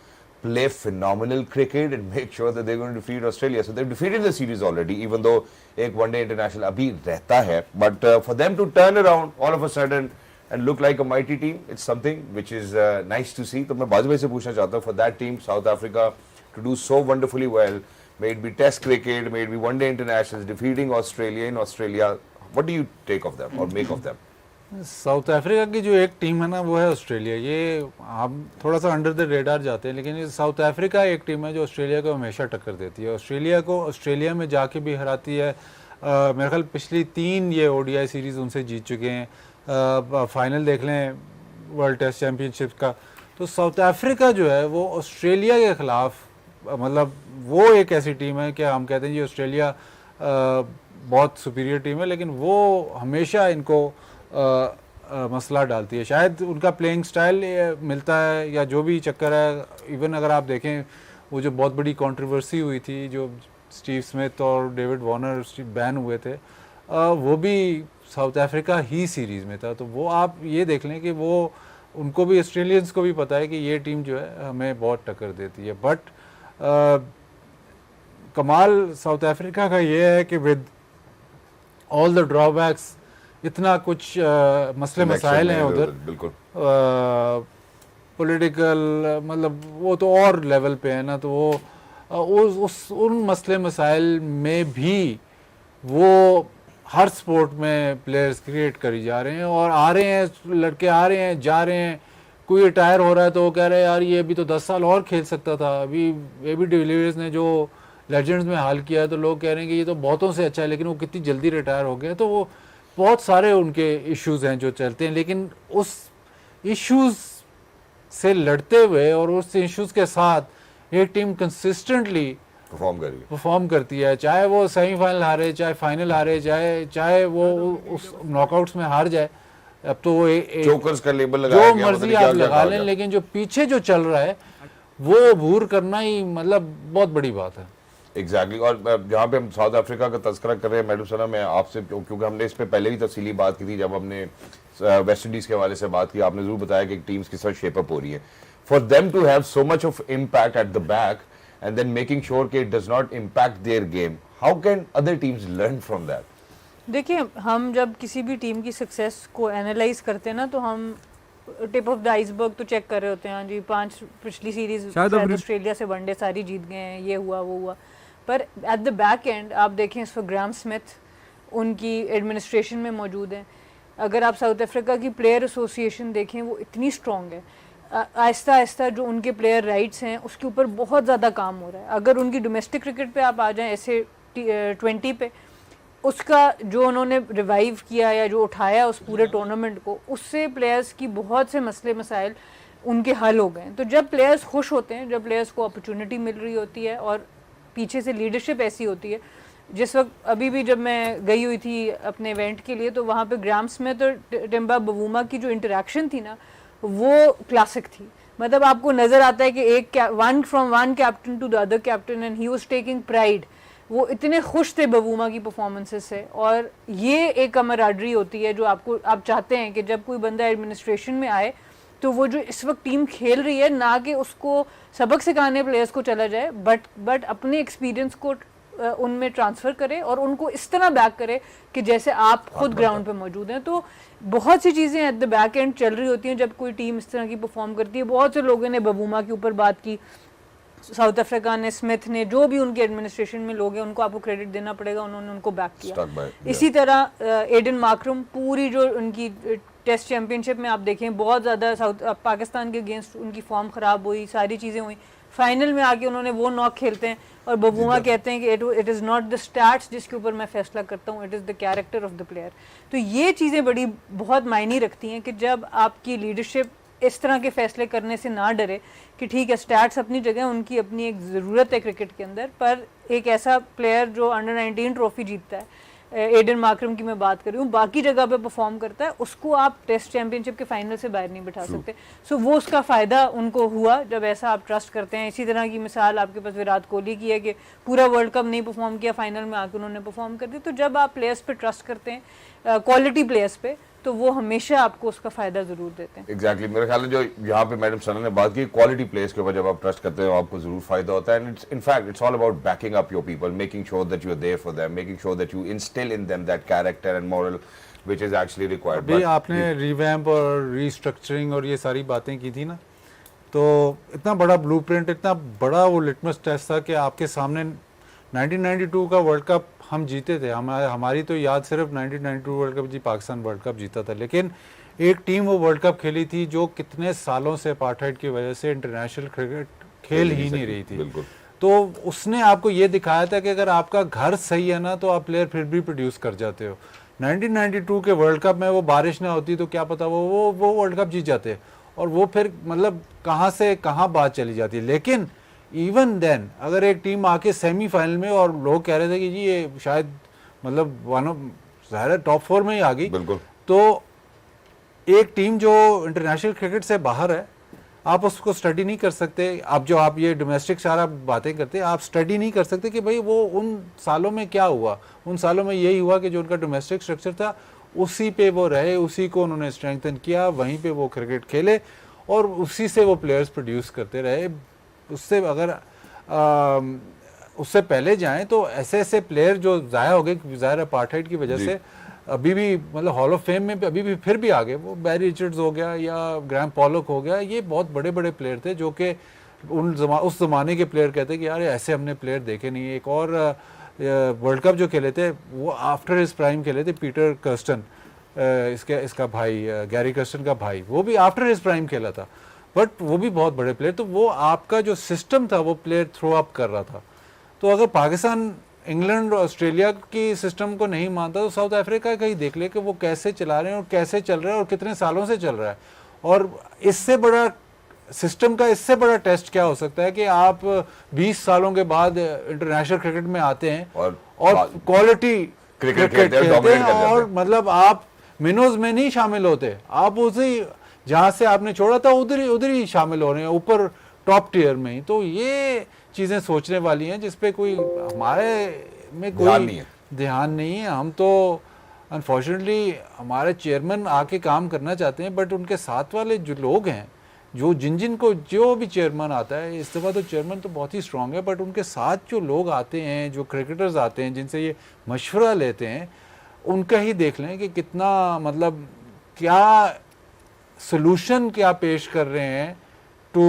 play phenomenal cricket and make sure that they're going to defeat Australia. So they've defeated the series already, even though एक one-day international अभी रहता है. But for them to turn around all of a sudden and look like a mighty team, it's something which is nice to see. तो मैं बाजू भाई से पूछना चाहता हूँ, for that team, South Africa, to do so wonderfully well, may it be Test cricket, may it be one-day internationals, defeating Australia in Australia, what do you take of them or make of them? South Africa की जो एक टीम है ना वो है ऑस्ट्रेलिया. ये हम थोड़ा सा अंडर द रेडार जाते हैं, लेकिन ये साउथ अफ्रीका एक टीम है जो ऑस्ट्रेलिया को हमेशा टक्कर देती है. ऑस्ट्रेलिया को ऑस्ट्रेलिया में जाके भी हराती है. मेरे ख्याल पिछली 3 ये ओडीआई सीरीज़ उनसे जीत चुके हैं. फाइनल देख लें वर्ल्ड टेस्ट चैम्पियनशिप का, तो साउथ अफ्रीका जो है वो ऑस्ट्रेलिया के ख़िलाफ़ मतलब वो एक ऐसी टीम है कि हम कहते हैं जी ऑस्ट्रेलिया बहुत सुपीरियर टीम है, लेकिन वो हमेशा इनको मसला डालती है. शायद उनका प्लेइंग स्टाइल मिलता है या जो भी चक्कर है. इवन अगर आप देखें वो जो बहुत बड़ी कंट्रोवर्सी हुई थी, जो स्टीव स्मिथ और डेविड वार्नर बैन हुए थे, वो भी साउथ अफ्रीका ही सीरीज़ में था. तो वो आप ये देख लें कि वो उनको भी, ऑस्ट्रेलियंस को भी पता है कि ये टीम जो है हमें बहुत टक्कर देती है. बट कमाल साउथ अफ्रीका का ये है कि विद ऑल द ड्रॉबैक्स, इतना कुछ मसले मसाइल हैं उधर, बिल्कुल पॉलिटिकल, मतलब वो तो और लेवल पे है ना. तो वो उन मसले मसाइल में भी वो हर स्पोर्ट में प्लेयर्स क्रिएट करी जा रहे हैं और आ रहे हैं, लड़के आ रहे हैं, जा रहे हैं. कोई रिटायर हो रहा है तो वो कह रहे हैं यार ये अभी तो 10 साल और खेल सकता था. अभी एबी डिविलियर्स ने जो लेजेंड्स में हाल किया है तो लोग कह रहे हैं कि ये तो बहुतों से अच्छा है, लेकिन वो कितनी जल्दी रिटायर हो गया. तो वो बहुत सारे उनके इश्यूज हैं जो चलते हैं, लेकिन उस इश्यूज से लड़ते हुए और उस इश्यूज के साथ एक टीम कंसिस्टेंटली परफॉर्म करती है. चाहे वो सेमीफाइनल हारे, चाहे फाइनल हारे, चाहे वो उस नॉकआउट्स में हार जाए. अब तो वो जोकर्स का लेबल लगाया गया, जो मर्जी आप लगा लें, लेकिन जो पीछे जो चल रहा है वो अबूर करना ही मतलब बहुत बड़ी बात है. एग्जैक्टली. और जहाँ पे हम साउथ अफ्रीका का तस्करा कर रहे हैं, मैडम सना, मैं आपसे, क्योंकि हमने इस पे पहले भी तफसीली बात की थी जब हमने वेस्ट इंडीज के हवाले से बात की, आपने जरूर बताया कि टीम्स किस तरह शेप अप हो रही है. For them to have so much of impact at the back end then making sure कि it does not impact their game, how can other teams learn from that? देखिए, हम जब किसी भी टीम की सक्सेस को एनालाइज करते हैं ना, तो हम टिप ऑफ द आइसबर्ग तो चेक कर रहे होते हैं. हाँ जी, 5 पिछली सीरीज ऑस्ट्रेलिया से वनडे सारी जीत गए हैं, ये हुआ वो हुआ. पर एट द बैक एंड आप देखें, इस वक्त ग्राहम स्मिथ उनकी एडमिनिस्ट्रेशन में मौजूद हैं. अगर आप साउथ अफ्रीका की प्लेयर एसोसिएशन देखें, वो इतनी स्ट्रॉन्ग है. आहिस्ता आहिस्ता जो उनके प्लेयर राइट्स हैं उसके ऊपर बहुत ज़्यादा काम हो रहा है. अगर उनकी डोमेस्टिक क्रिकेट पे आप आ जाएं, ऐसे T20 पे, उसका जो उन्होंने रिवाइव किया या जो उठाया उस पूरे टूर्नामेंट को, उससे प्लेयर्स की बहुत से मसले मसाइल उनके हल हो गए. तो जब प्लेयर्स खुश होते हैं, जब प्लेयर्स को अपॉर्चुनिटी मिल रही होती है और पीछे से लीडरशिप ऐसी होती है. जिस वक्त अभी भी जब मैं गई हुई थी अपने इवेंट के लिए, तो वहाँ पे ग्राहम स्मिथ और टिम्बा बवूमा की जो इंटरेक्शन थी ना, वो क्लासिक थी. मतलब आपको नज़र आता है कि एक one captain to the other captain and he was taking pride. वो इतने खुश थे बवूमा की परफॉर्मेंसेस से. और ये एक कमराडरी होती है जो आप चाहते हैं कि जब कोई बंदा एडमिनिस्ट्रेशन में आए तो वो जो इस वक्त टीम खेल रही है, ना कि उसको सबक सिखाने प्लेयर्स को चला जाए, बट अपने एक्सपीरियंस को उनमें ट्रांसफ़र करे और उनको इस तरह बैक करे कि जैसे आप खुद ग्राउंड पे मौजूद हैं. तो बहुत सी चीज़ें एट द बैक एंड चल रही होती हैं जब कोई टीम इस तरह की परफॉर्म करती है. बहुत से लोगों ने बवूमा के ऊपर बात की, साउथ अफ्रीका ने, स्मिथ ने, जो भी उनके एडमिनिस्ट्रेशन में लोग हैं उनको आपको क्रेडिट देना पड़ेगा, उन्होंने उनको बैक किया. इसी तरह एडन मार्करम, पूरी जो उनकी टेस्ट चैंपियनशिप में आप देखें, बहुत ज़्यादा पाकिस्तान के अगेंस्ट उनकी फॉर्म ख़राब हुई, सारी चीज़ें हुई. फाइनल में आके उन्होंने वो नॉक खेलते हैं और बवूमा कहते हैं कि it is not the stats जिसके ऊपर मैं फैसला करता हूँ, it is the character of the player. तो ये चीज़ें बड़ी बहुत मायने रखती हैं कि जब आपकी लीडरशिप इस तरह के फैसले करने से ना डरे कि ठीक है स्टैट्स अपनी जगह, उनकी अपनी एक ज़रूरत है क्रिकेट के अंदर, पर एक ऐसा प्लेयर जो अंडर 19 ट्रॉफी जीतता है, एडन मार्करम की मैं बात कर रही हूँ, बाकी जगह पे परफॉर्म करता है, उसको आप टेस्ट चैंपियनशिप के फाइनल से बाहर नहीं बिठा सकते. सो वो उसका फ़ायदा उनको हुआ जब ऐसा आप ट्रस्ट करते हैं. इसी तरह की मिसाल आपके पास विराट कोहली की है कि पूरा वर्ल्ड कप नहीं परफॉर्म किया, फाइनल में आकर उन्होंने परफॉर्म कर दिया. तो जब आप प्लेयर्स पे ट्रस्ट करते हैं, क्वालिटी प्लेयर्स पे, तो वो हमेशा आपको उसका फायदा जरूर देते हैं। एग्जैक्टली मेरे ख्याल में जो यहाँ पे मैडम सना ने बात की क्वालिटी प्लेयर्स के ऊपर जब आप ट्रस्ट करते हो आपको जरूर फायदा होता है and in fact it's all about backing up your people, making sure that you are there for them, making sure that you instil in them that character and moral which is actually required. अभी आपने रिवैम्प और रीस्ट्रक्चरिंग और ये सारी बातें की थी ना, तो इतना बड़ा ब्लूप्रिंट, इतना बड़ा वो लिटमस टेस्ट था कि आपके सामने 1992 का वर्ल्ड कप हम जीते थे, हमारी तो याद सिर्फ 1992 वर्ल्ड कप जी, पाकिस्तान वर्ल्ड कप जीता था, लेकिन एक टीम वो वर्ल्ड कप खेली थी जो कितने सालों से अपार्थाइड की वजह से इंटरनेशनल क्रिकेट खेल ही नहीं रही थी। बिल्कुल। तो उसने आपको ये दिखाया था कि अगर आपका घर सही है ना तो आप प्लेयर फिर भी प्रोड्यूस कर जाते हो। 1992 के वर्ल्ड कप में वो बारिश ना होती तो क्या पता वो वर्ल्ड कप जीत जाते, और वो फिर मतलब कहाँ से कहाँ बात चली जाती। लेकिन इवन देन अगर एक टीम आके सेमीफाइनल में और लोग कह रहे थे कि जी ये शायद मतलब वन ऑफ ज़ाहिर टॉप 4 में ही आ गई, बिल्कुल, तो एक टीम जो इंटरनेशनल क्रिकेट से बाहर है आप उसको स्टडी नहीं कर सकते। आप ये डोमेस्टिक सारा बातें करते हैं, आप स्टडी नहीं कर सकते कि भाई वो उन सालों में क्या हुआ। उन सालों में यही हुआ कि जो उनका डोमेस्टिक स्ट्रक्चर था उसी पे वो रहे, उसी को उन्होंने स्ट्रेंथन किया, वहीं पे वो क्रिकेट खेले और उसी से वो प्लेयर्स प्रोड्यूस करते रहे। उससे अगर उससे पहले जाएं तो ऐसे ऐसे प्लेयर जो ज़ाया हो गए ज़ाहिर अपार्थाइड की वजह से, अभी भी मतलब हॉल ऑफ फेम में अभी भी फिर भी आगे, वो बैरी रिचर्ड्स हो गया या ग्राहम पॉलक हो गया, ये बहुत बड़े बड़े प्लेयर थे जो कि उस ज़माने के प्लेयर कहते हैं कि यार ऐसे हमने प्लेयर देखे नहीं। एक और वर्ल्ड कप जो खेले थे वो आफ्टर हिज प्राइम खेले थे, पीटर कर्स्टन, इसका भाई गैरी कर्स्टन का भाई, वो भी आफ्टर हिज प्राइम खेला था, बट वो भी बहुत बड़े प्लेयर। तो वो आपका जो सिस्टम था वो प्लेयर थ्रो अप कर रहा था। तो अगर पाकिस्तान इंग्लैंड और ऑस्ट्रेलिया की सिस्टम को नहीं मानता तो साउथ अफ्रीका का ही देख ले कि वो कैसे चला रहे हैं और कैसे चल रहा है और कितने सालों से चल रहा है। और इससे बड़ा सिस्टम का इससे बड़ा टेस्ट क्या हो सकता है कि आप 20 सालों के बाद इंटरनेशनल क्रिकेट में आते हैं और क्वालिटी क्रिकेट खेलते हैं और मतलब आप मिनोज में नहीं शामिल होते, आप उसी जहां से आपने छोड़ा था उधर ही शामिल हो रहे हैं, ऊपर टॉप टियर में ही। तो ये चीजें सोचने वाली हैं जिसपे कोई हमारे में कोई ध्यान नहीं है। हम तो अनफॉर्चुनेटली हमारे चेयरमैन आके काम करना चाहते हैं, बट उनके साथ वाले जो लोग हैं, जिनको जो भी चेयरमैन आता है, इस दफ़ा तो चेयरमैन तो बहुत ही स्ट्रांग है, बट उनके साथ जो लोग आते हैं, जो क्रिकेटर्स आते हैं जिनसे ये मशवरा लेते हैं, उनका ही देख लें कि कितना मतलब क्या सोल्यूशन क्या पेश कर रहे हैं टू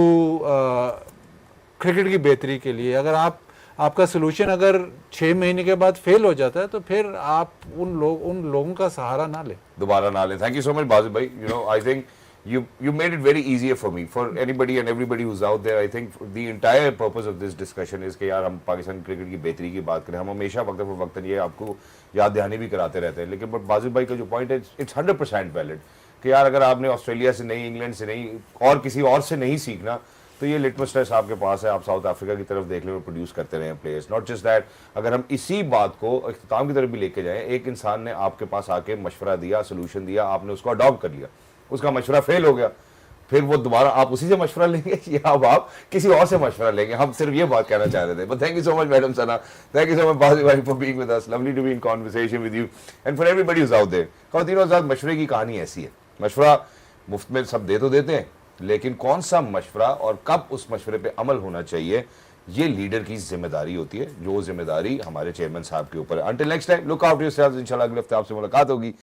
क्रिकेट की बेहतरी के लिए। अगर आपका सोल्यूशन अगर 6 महीने के बाद फेल हो जाता है तो फिर आप उन लोगों का सहारा ना लें, दोबारा ना लें। Thank you so much Bazil भाई, you know I think you made it very easier for me, for anybody and everybody who's out there. I think the entire purpose of this discussion is कि यार हम पाकिस्तान क्रिकेट की बेहतरी की बात करें। हम हमेशा वक्त पर वक्त ये आपको याद दहानी भी कराते रहते हैं, लेकिन बाजिल भाई का जो पॉइंट है इट्स 100% वैलिड कि यार अगर आपने ऑस्ट्रेलिया से नहीं, इंग्लैंड से नहीं और किसी और से नहीं सीखना तो ये लिटमस टेस्ट आपके पास है। आप साउथ अफ्रीका की तरफ देख लें, प्रोड्यूस करते रहे प्लेयर्स। नॉट जस्ट दैट, अगर हम इसी बात को इख्तिताम की तरफ भी लेके जाएं, एक इंसान ने आपके पास आके मशवरा दिया, सोल्यूशन दिया, आपने उसको अडॉप्ट कर लिया, उसका मशवरा फेल हो गया, फिर वो दोबारा आप उसी से मशवरा लेंगे या अब आप किसी और से मशवरा लेंगे? हम सिर्फ ये बात कहना चाह रहे थे। But thank you so much madam Sana, thank you so much Bazil भाई for being with us, lovely to be in conversation with you and for everybody who's out there. ख़वातीन और हज़रात, मशवरे की कहानी ऐसी है, मशवरा मुफ्त में सब दे तो देते हैं, लेकिन कौन सा मशवरा और कब उस मशवरे पे अमल होना चाहिए, ये लीडर की जिम्मेदारी होती है, जो जिम्मेदारी हमारे चेयरमैन साहब के ऊपर है। Until next time, look out yourselves. इंशाल्लाह अगले हफ्ते आपसे मुलाकात होगी।